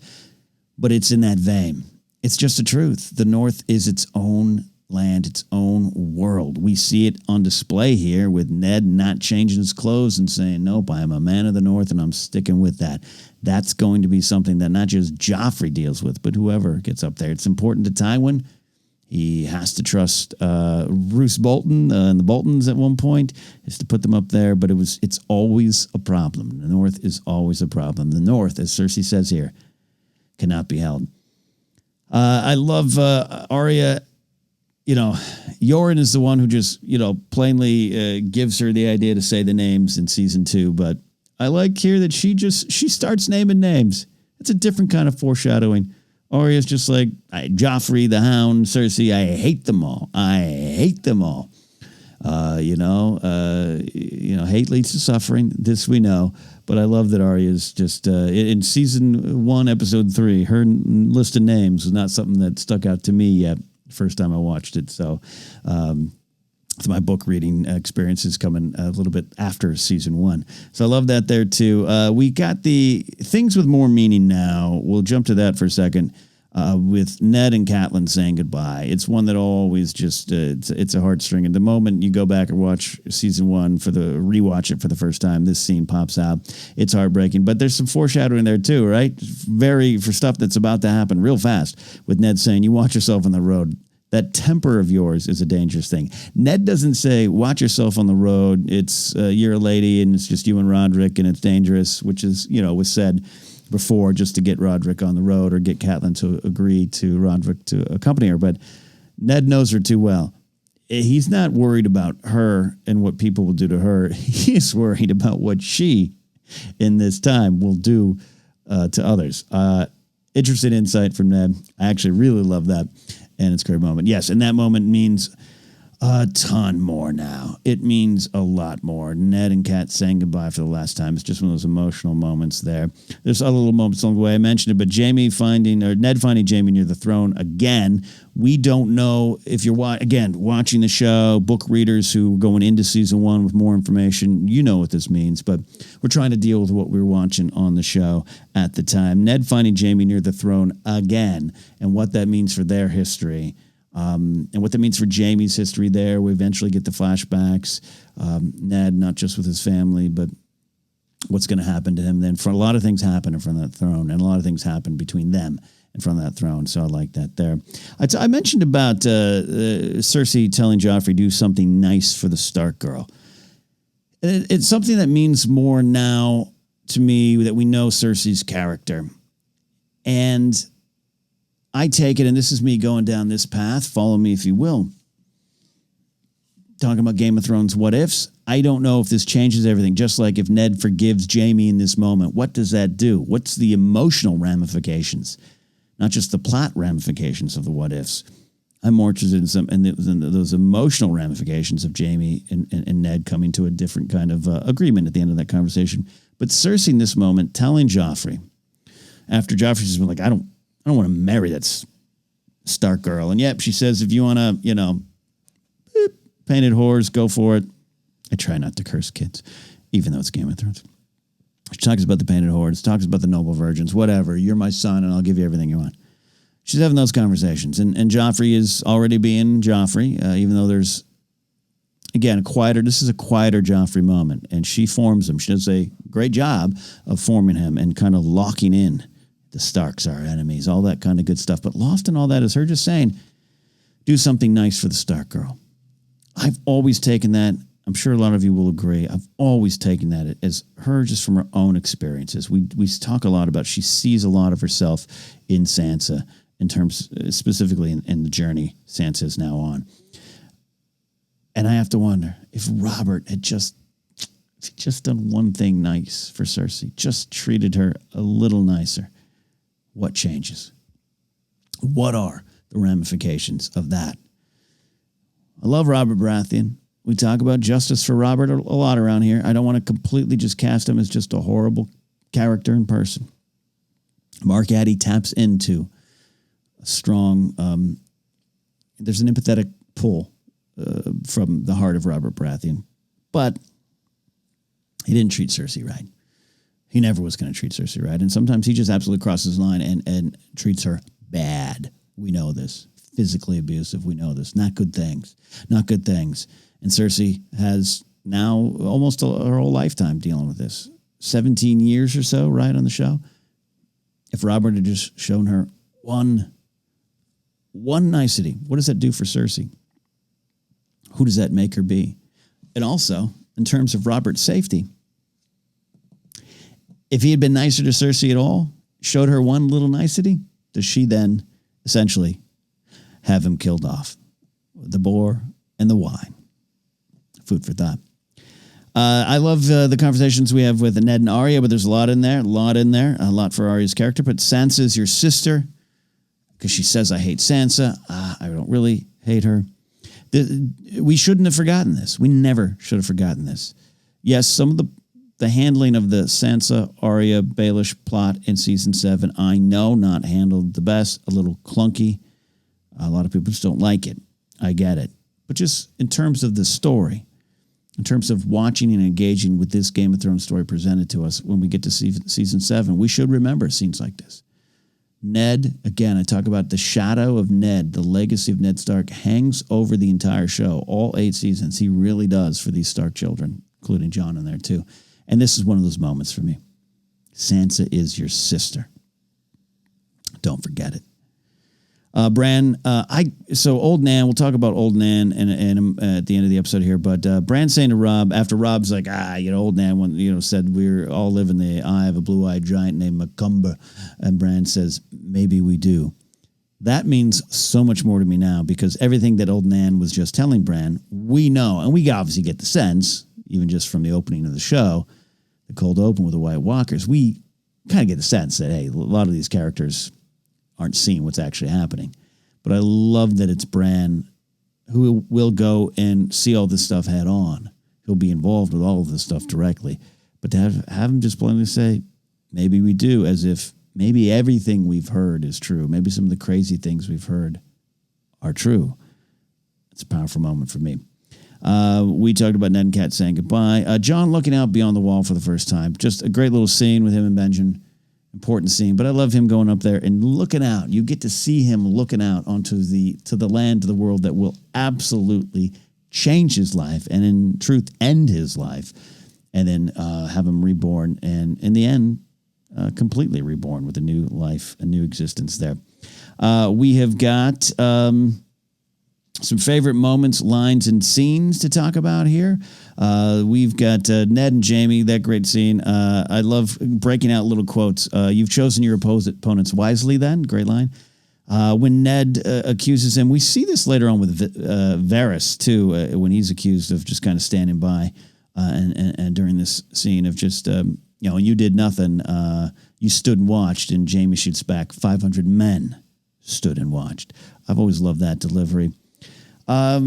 but it's in that vein. It's just the truth. The North is its own land, its own world. We see it on display here with Ned not changing his clothes and saying, nope, I am a man of the North and I'm sticking with that. That's going to be something that not just Joffrey deals with, but whoever gets up there. It's important to Tywin. He has to trust Roose Bolton and the Boltons at one point, is to put them up there, but it's always a problem. The North is always a problem. The North, as Cersei says here, cannot be held. I love Arya. Yoren is the one who just, plainly gives her the idea to say the names in season 2. But I like here that she starts naming names. It's a different kind of foreshadowing. Arya's just like, Joffrey, the Hound, Cersei, I hate them all. I hate them all. Hate leads to suffering. This we know. But I love that Arya's just, in season 1, episode 3, her list of names was not something that stuck out to me yet. First time I watched it. So my book reading experience is coming a little bit after season 1. So I love that there too. We got the things with more meaning now. We'll jump to that for a second with Ned and Catelyn saying goodbye. It's one that always just, it's a heartstring. And the moment you go back and watch season 1 rewatch it for the first time, this scene pops out. It's heartbreaking, but there's some foreshadowing there too, right? For stuff that's about to happen real fast, with Ned saying, you watch yourself on the road. That temper of yours is a dangerous thing. Ned doesn't say, watch yourself on the road. It's, you're a lady and it's just you and Roderick and it's dangerous, which is, was said before just to get Roderick on the road or get Catelyn to agree to Roderick to accompany her. But Ned knows her too well. He's not worried about her and what people will do to her. He's worried about what she, in this time, will do to others. Interesting insight from Ned. I actually really love that. And it's a great moment. Yes, and that moment means a ton more now. It means a lot more. Ned and Kat saying goodbye for the last time. It's just one of those emotional moments there. There's other little moments along the way. I mentioned it, but Ned finding Jaime near the throne again. We don't know if you're watching the show, book readers who are going into season 1 with more information, you know what this means, but we're trying to deal with what we were watching on the show at the time. Ned finding Jaime near the throne again, and what that means for their history. And what that means for Jaime's history there. We eventually get the flashbacks. Ned, not just with his family, but what's going to happen to him. Then for a lot of things happen in front of that throne, and a lot of things happen between them in front of that throne. So I like that there. I mentioned about Cersei telling Joffrey, do something nice for the Stark girl. It's something that means more now to me that we know Cersei's character. And I take it, and this is me going down this path, follow me if you will, talking about Game of Thrones what ifs. I don't know if this changes everything. Just like if Ned forgives Jaime in this moment, what does that do? What's the emotional ramifications? Not just the plot ramifications of the what ifs. I'm more interested in those emotional ramifications of Jaime and Ned coming to a different kind of agreement at the end of that conversation. But Cersei in this moment telling Joffrey, after Joffrey's just been like, I don't want to marry that Stark girl. And yep, she says, if you want to, painted whores, go for it. I try not to curse kids, even though it's Game of Thrones. She talks about the painted whores, talks about the noble virgins, whatever. You're my son, and I'll give you everything you want. She's having those conversations. And Joffrey is already being Joffrey, even though there's, again, this is a quieter Joffrey moment. And she forms him. She does a great job of forming him and kind of locking in the Starks, our enemies, all that kind of good stuff. But lost in all that is her just saying, do something nice for the Stark girl. I've always taken that. I'm sure a lot of you will agree. I've always taken that as her just from her own experiences. We talk a lot about she sees a lot of herself in Sansa in terms specifically in the journey Sansa is now on. And I have to wonder if Robert had just done one thing nice for Cersei, just treated her a little nicer, what changes? What are the ramifications of that? I love Robert Baratheon. We talk about justice for Robert a lot around here. I don't want to completely just cast him as just a horrible character in person. Mark Addy taps into a strong, there's an empathetic pull from the heart of Robert Baratheon. But he didn't treat Cersei right. He never was going to treat Cersei right. And sometimes he just absolutely crosses the line and treats her bad. We know this. Physically abusive. We know this. Not good things. Not good things. And Cersei has now almost her whole lifetime dealing with this. 17 years or so, right, on the show. If Robert had just shown her one nicety, what does that do for Cersei? Who does that make her be? And also, in terms of Robert's safety, if he had been nicer to Cersei at all, showed her one little nicety, does she then essentially have him killed off? The boar and the wine. Food for thought. I love the conversations we have with Ned and Arya, but there's a lot in there, a lot for Arya's character. But Sansa's your sister, because she says, I hate Sansa. I don't really hate her. We shouldn't have forgotten this. We never should have forgotten this. Yes, some of the handling of the Sansa, Arya, Baelish plot in season 7, I know not handled the best, a little clunky. A lot of people just don't like it. I get it. But just in terms of the story, in terms of watching and engaging with this Game of Thrones story presented to us when we get to season 7, we should remember scenes like this. Ned, again, I talk about the shadow of Ned, the legacy of Ned Stark hangs over the entire show, all 8 seasons. He really does for these Stark children, including Jon in there too. And this is one of those moments for me. Sansa is your sister. Don't forget it. Bran, so old Nan, we'll talk about old Nan and at the end of the episode here, but Bran saying to Robb, after Robb's like, old Nan said we're all live in the eye of a blue-eyed giant named Macumber, and Bran says, maybe we do. That means so much more to me now, because everything that old Nan was just telling Bran, we know, and we obviously get the sense, even just from the opening of the show, the cold open with the White Walkers, we kind of get the sense that, hey, a lot of these characters aren't seeing what's actually happening. But I love that it's Bran who will go and see all this stuff head on. He'll be involved with all of this stuff directly. But to have him just plainly say, maybe we do, as if maybe everything we've heard is true. Maybe some of the crazy things we've heard are true. It's a powerful moment for me. We talked about Ned and Kat saying goodbye. Jon looking out beyond the wall for the first time. Just a great little scene with him and Benjen. Important scene, but I love him going up there and looking out. You get to see him looking out onto the land, to the world that will absolutely change his life and in truth end his life. and then have him reborn, and in the end, completely reborn with a new life, a new existence there. We have got some favorite moments, lines, and scenes to talk about here. We've got Ned and Jaime, that great scene. I love breaking out little quotes. You've chosen your opponents wisely then. Great line. When Ned accuses him, we see this later on with Varys, too, when he's accused of just kind of standing by and during this scene of just, you did nothing. You stood and watched, and Jaime shoots back, 500 men stood and watched. I've always loved that delivery. I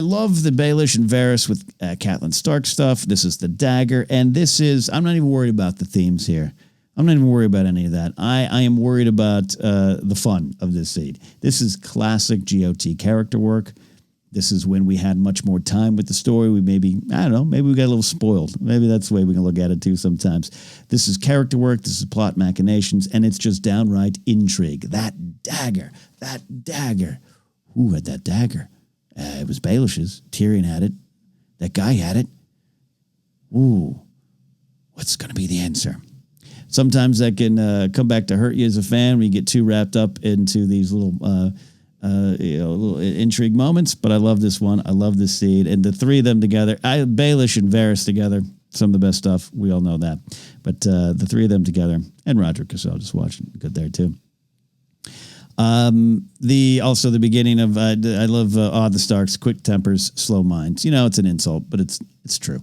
love the Baelish and Varys with Catelyn Stark stuff. This is the dagger, and I'm not even worried about the themes here. I'm not even worried about any of that. I am worried about the fun of this scene. This is classic GOT character work. This is when we had much more time with the story. Maybe we got a little spoiled. Maybe that's the way we can look at it too sometimes. This is character work. This is plot machinations, and it's just downright intrigue. That dagger. Who had that dagger? It was Baelish's. Tyrion had it. That guy had it. Ooh, what's going to be the answer? Sometimes that can come back to hurt you as a fan when you get too wrapped up into these little intrigue moments. But I love this one. I love this scene. And the three of them together, Baelish and Varys together, some of the best stuff. We all know that. But the three of them together, and Roderick Cassell just watching, good there too. The beginning of I love the Starks, quick tempers, slow minds. It's an insult, but it's true.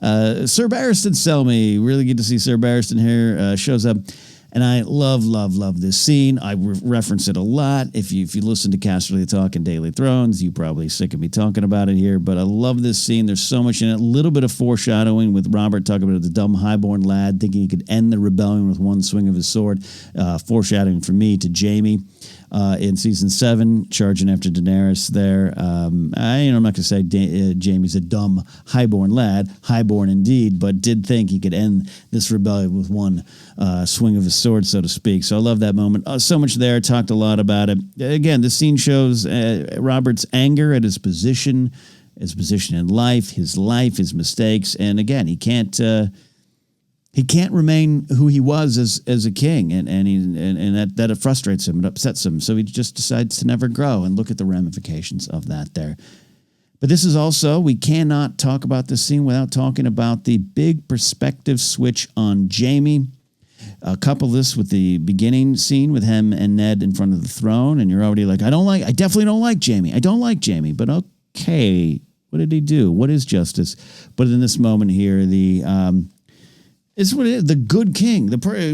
Sir Barristan Selmy, really good to see Sir Barristan here. Shows up, and I love this scene. I reference it a lot. If you listen to Casterly Talk and Daily Thrones, you probably sick of me talking about it here. But I love this scene. There's so much in it. A little bit of foreshadowing with Robert talking about the dumb highborn lad thinking he could end the rebellion with one swing of his sword. Foreshadowing for me to Jaime. In season 7, charging after Daenerys there. I'm not going to say Jaime's a dumb highborn lad, highborn indeed, but did think he could end this rebellion with one swing of his sword, so to speak. So I love that moment. So much there, talked a lot about it. Again, the scene shows Robert's anger at his position in life, his mistakes, and again, he can't remain who he was as a king, and that it frustrates him, it upsets him. So he just decides to never grow, and look at the ramifications of that there. But this is also, we cannot talk about this scene without talking about the big perspective switch on Jaime. Couple this with the beginning scene with him and Ned in front of the throne, and you're already like, I definitely don't like Jaime. I don't like Jaime, but okay, what did he do? What is justice? But in this moment here, it's what it is. The good king.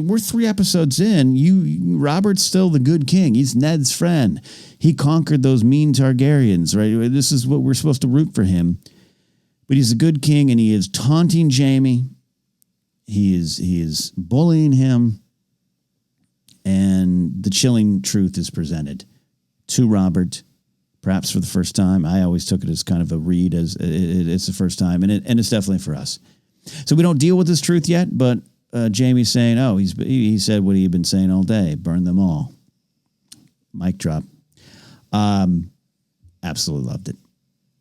We're 3 episodes in. Robert's still the good king. He's Ned's friend. He conquered those mean Targaryens, right? This is what we're supposed to root for him. But he's a good king, and he is taunting Jaime. He is bullying him, and the chilling truth is presented to Robert, perhaps for the first time. I always took it as kind of a read, as it's the first time, and it's definitely for us. So we don't deal with this truth yet, but Jaime's saying, he said what he had been saying all day, burn them all. Mic drop. Absolutely loved it.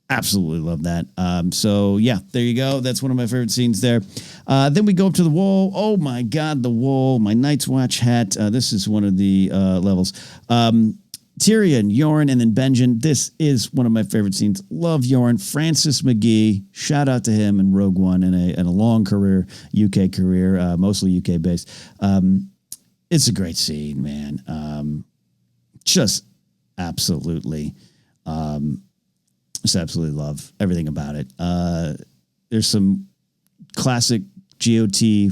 Absolutely love that. So, yeah, there you go. That's one of my favorite scenes there. Then we go up to the wall. Oh, my God, the wall. My Night's Watch hat. This is one of the levels. Tyrion, Yoren, and then Benjen. This is one of my favorite scenes. Love Yoren. Francis McGee. Shout out to him in Rogue One and a long career, UK career, mostly UK based. It's a great scene, man. Just absolutely love everything about it. There's some classic GOT.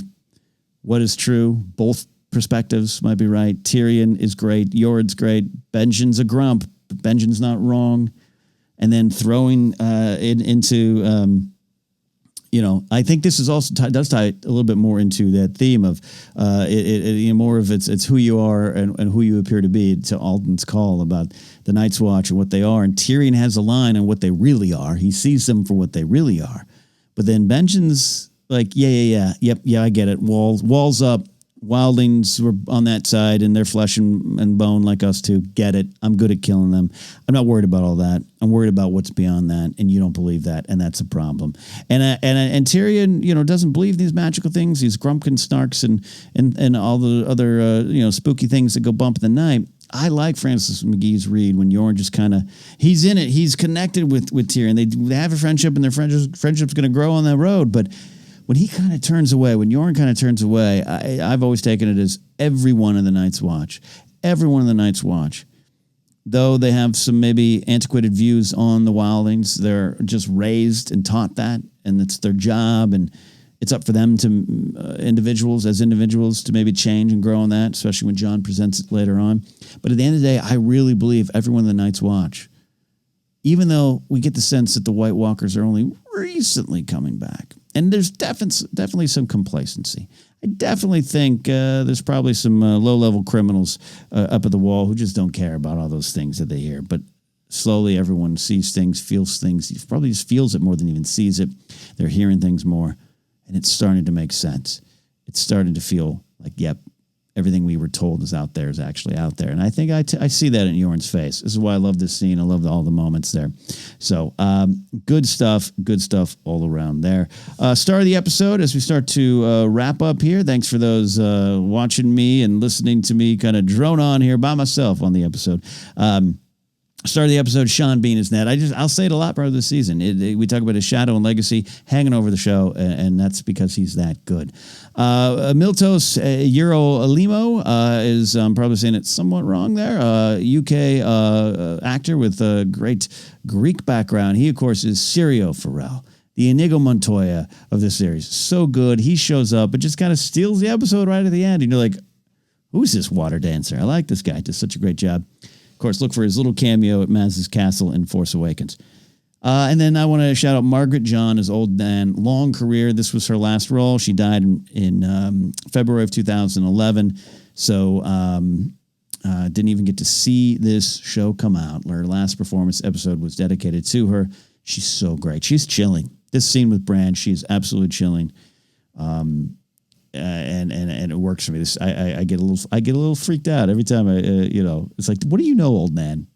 What is true? Both perspectives might be right. Tyrion is great. Yoren's great. Benjen's a grump, but Benjen's not wrong. And then throwing into I think this is also does tie a little bit more into that theme of more of it's who you are and who you appear to be, to Alden's call about the Night's Watch and what they are. And Tyrion has a line on what they really are. He sees them for what they really are. But then Benjen's like, yeah, I get it. Walls up. wildlings were on that side, and they're flesh and bone like us too. Get it? I'm good at killing them. I'm not worried about all that. I'm worried about what's beyond that, and you don't believe that, and that's a problem. And Tyrion, doesn't believe these magical things, these Grumpkin snarks, and all the other spooky things that go bump in the night. I like Francis McGee's read when Yorn just kind of, he's in it. He's connected with Tyrion. They have a friendship, and their friendship's going to grow on that road. But when he kind of turns away, when Yorn kind of turns away, I've always taken it as everyone in the Night's Watch. Everyone in the Night's Watch. Though they have some maybe antiquated views on the wildlings, they're just raised and taught that, and it's their job, and it's up for them to individuals to maybe change and grow in that, especially when Jon presents it later on. But at the end of the day, I really believe everyone in the Night's Watch, even though we get the sense that the White Walkers are only recently coming back, and there's definitely some complacency. I definitely think there's probably some low-level criminals up at the wall who just don't care about all those things that they hear. But slowly everyone sees things, feels things. He probably just feels it more than even sees it. They're hearing things more. And it's starting to make sense. It's starting to feel like, yep, everything we were told is out there is actually out there. And I think I see that in Yorn's face. This is why I love this scene. I love all the moments there. So good stuff all around there. Start of the episode as we start to wrap up here. Thanks for those watching me and listening to me kind of drone on here by myself on the episode. Start of the episode, Sean Bean is Ned. I'll say it a lot part of the season. We talk about his shadow and legacy hanging over the show, and that's because he's that good. Miltos Eurolimo is, I'm probably saying it somewhat wrong there, UK actor with a great Greek background. He, of course, is Sirio Farrell, the Inigo Montoya of this series. So good. He shows up and just kind of steals the episode right at the end. And you're like, who's this water dancer? I like this guy. Does such a great job. Of course, look for his little cameo at Maz's castle in Force Awakens. And then I want to shout out Margaret John as Old Nan. Long career. This was her last role. She died in February of 2011. So didn't even get to see this show come out. Her last performance episode was dedicated to her. She's so great. She's chilling. This scene with Bran, she's absolutely chilling. And it works for me. I get a little freaked out every time it's like, what do you know, old man?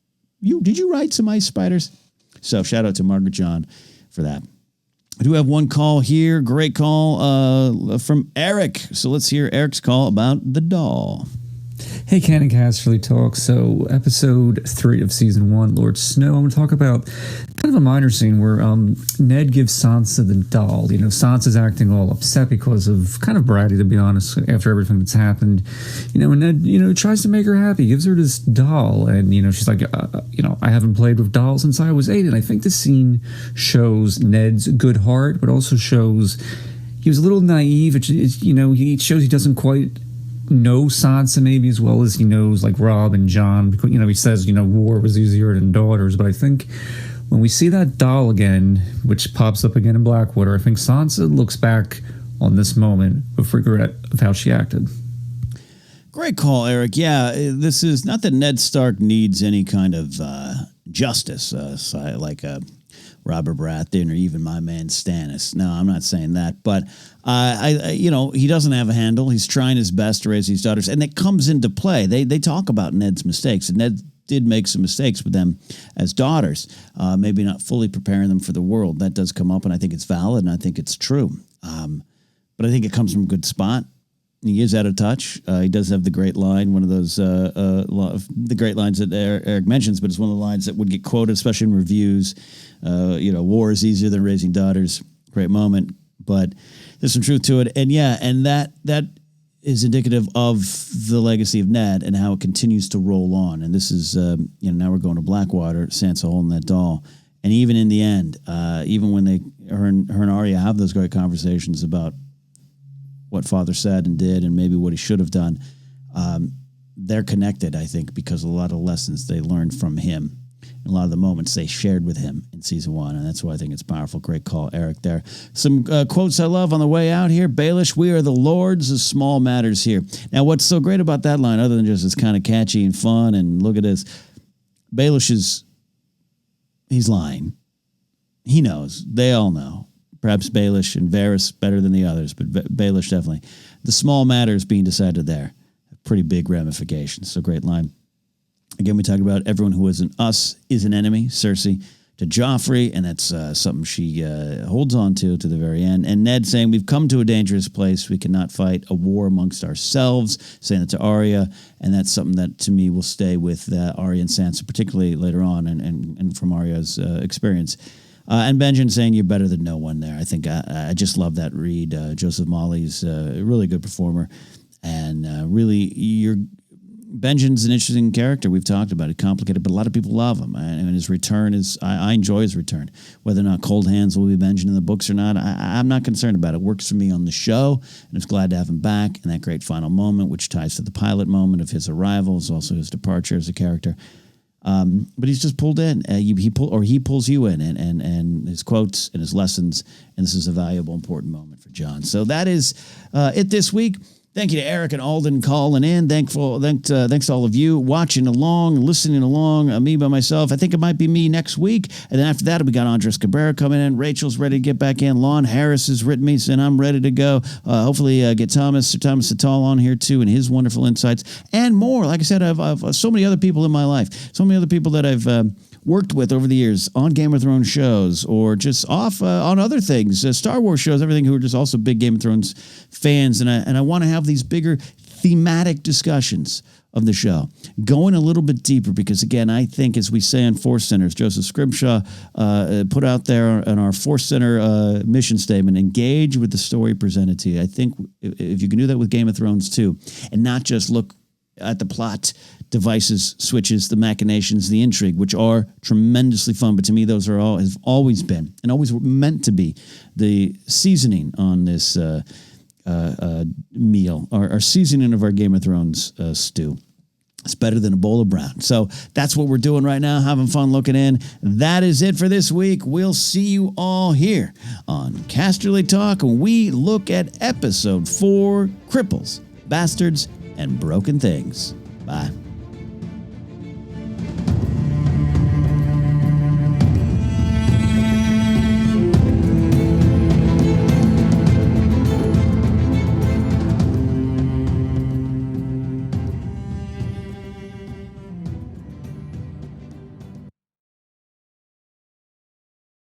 Did you ride some ice spiders? So shout out to Margaret John for that. I do have one call here. Great call from Eric. So let's hear Eric's call about the doll. Hey, Ken and Casterly Talk. So, episode 3 of season 1, Lord Snow. I'm going to talk about kind of a minor scene where Ned gives Sansa the doll. Sansa's acting all upset because of kind of bratty, to be honest, after everything that's happened. And Ned, tries to make her happy, gives her this doll, and she's like, I haven't played with dolls since I was 8. And I think this scene shows Ned's good heart, but also shows he was a little naive. He shows he doesn't quite know Sansa maybe as well as he knows like Rob and Jon, because he says war was easier than daughters. But I think when we see that doll again, which pops up again in Blackwater, I think Sansa looks back on this moment with regret of how she acted. Great call, Eric. Yeah, this is not that Ned Stark needs any kind of justice like Robert Baratheon or even my man Stannis. No, I'm not saying that, but he doesn't have a handle. He's trying his best to raise these daughters, and it comes into play. They talk about Ned's mistakes, and Ned did make some mistakes with them as daughters, maybe not fully preparing them for the world. That does come up, and I think it's valid, and I think it's true. But I think it comes from a good spot. He is out of touch. He does have the great line, one of those the great lines that Eric mentions, but it's one of the lines that would get quoted, especially in reviews. War is easier than raising daughters. Great moment, but there's some truth to it. And that is indicative of the legacy of Ned and how it continues to roll on. And this is, now we're going to Blackwater, Sansa holding that doll. And even in the end, even when her and Arya have those great conversations about what father said and did and maybe what he should have done, they're connected, I think, because of a lot of lessons they learned from him. And a lot of the moments they shared with him in season 1, and that's why I think it's powerful. Great call, Eric, there. Some quotes I love on the way out here. Baelish, we are the lords of small matters here. Now, what's so great about that line, other than just it's kind of catchy and fun, and look at this, Baelish he's lying. He knows. They all know. Perhaps Baelish and Varys better than the others, but Baelish definitely. the small matters being decided there have pretty big ramifications. So great line. Again, we talk about everyone who isn't us is an enemy. Cersei to Joffrey, and that's something she holds on to the very end. And Ned saying, we've come to a dangerous place. We cannot fight a war amongst ourselves, saying that to Arya. And that's something that, to me, will stay with Arya and Sansa, particularly later on and from Arya's experience. And Benjen saying, you're better than no one there. I think I just love that read. Joseph Mawley's a really good performer. And Benjen's an interesting character. We've talked about it, complicated, but a lot of people love him. And his return is, I enjoy his return. Whether or not Cold Hands will be Benjen in the books or not, I'm not concerned about it. It works for me on the show, and it's glad to have him back. And that great final moment, which ties to the pilot moment of his arrival, is also his departure as a character. But he's just pulled in. He pulls you in, and his quotes and his lessons. And this is a valuable, important moment for Jon. So that is it this week. Thank you to Eric and Alden calling in. Thanks to all of you watching along, listening along. Me by myself. I think it might be me next week. And then after that, we got Andres Cabrera coming in. Rachel's ready to get back in. Lon Harris has written me, saying I'm ready to go. Hopefully get Thomas Sital on here too, and his wonderful insights and more. Like I said, I've so many other people in my life. So many other people that I've worked with over the years on Game of Thrones shows or just off on other things, Star Wars shows, everything, who are just also big Game of Thrones fans. And I want to have these bigger thematic discussions of the show, going a little bit deeper, because, again, I think, as we say on Force Centers, Joseph Scrimshaw put out there in our Force Center mission statement, engage with the story presented to you. I think if you can do that with Game of Thrones too, and not just look at the plot devices, switches, the machinations, the intrigue, which are tremendously fun. But to me, those have always been and always were meant to be the seasoning on this meal, our seasoning of our Game of Thrones stew. It's better than a bowl of brown. So that's what we're doing right now, having fun looking in. That is it for this week. We'll see you all here on Casterly Talk when we look at episode 4, Cripples, Bastards, and Broken Things. Bye.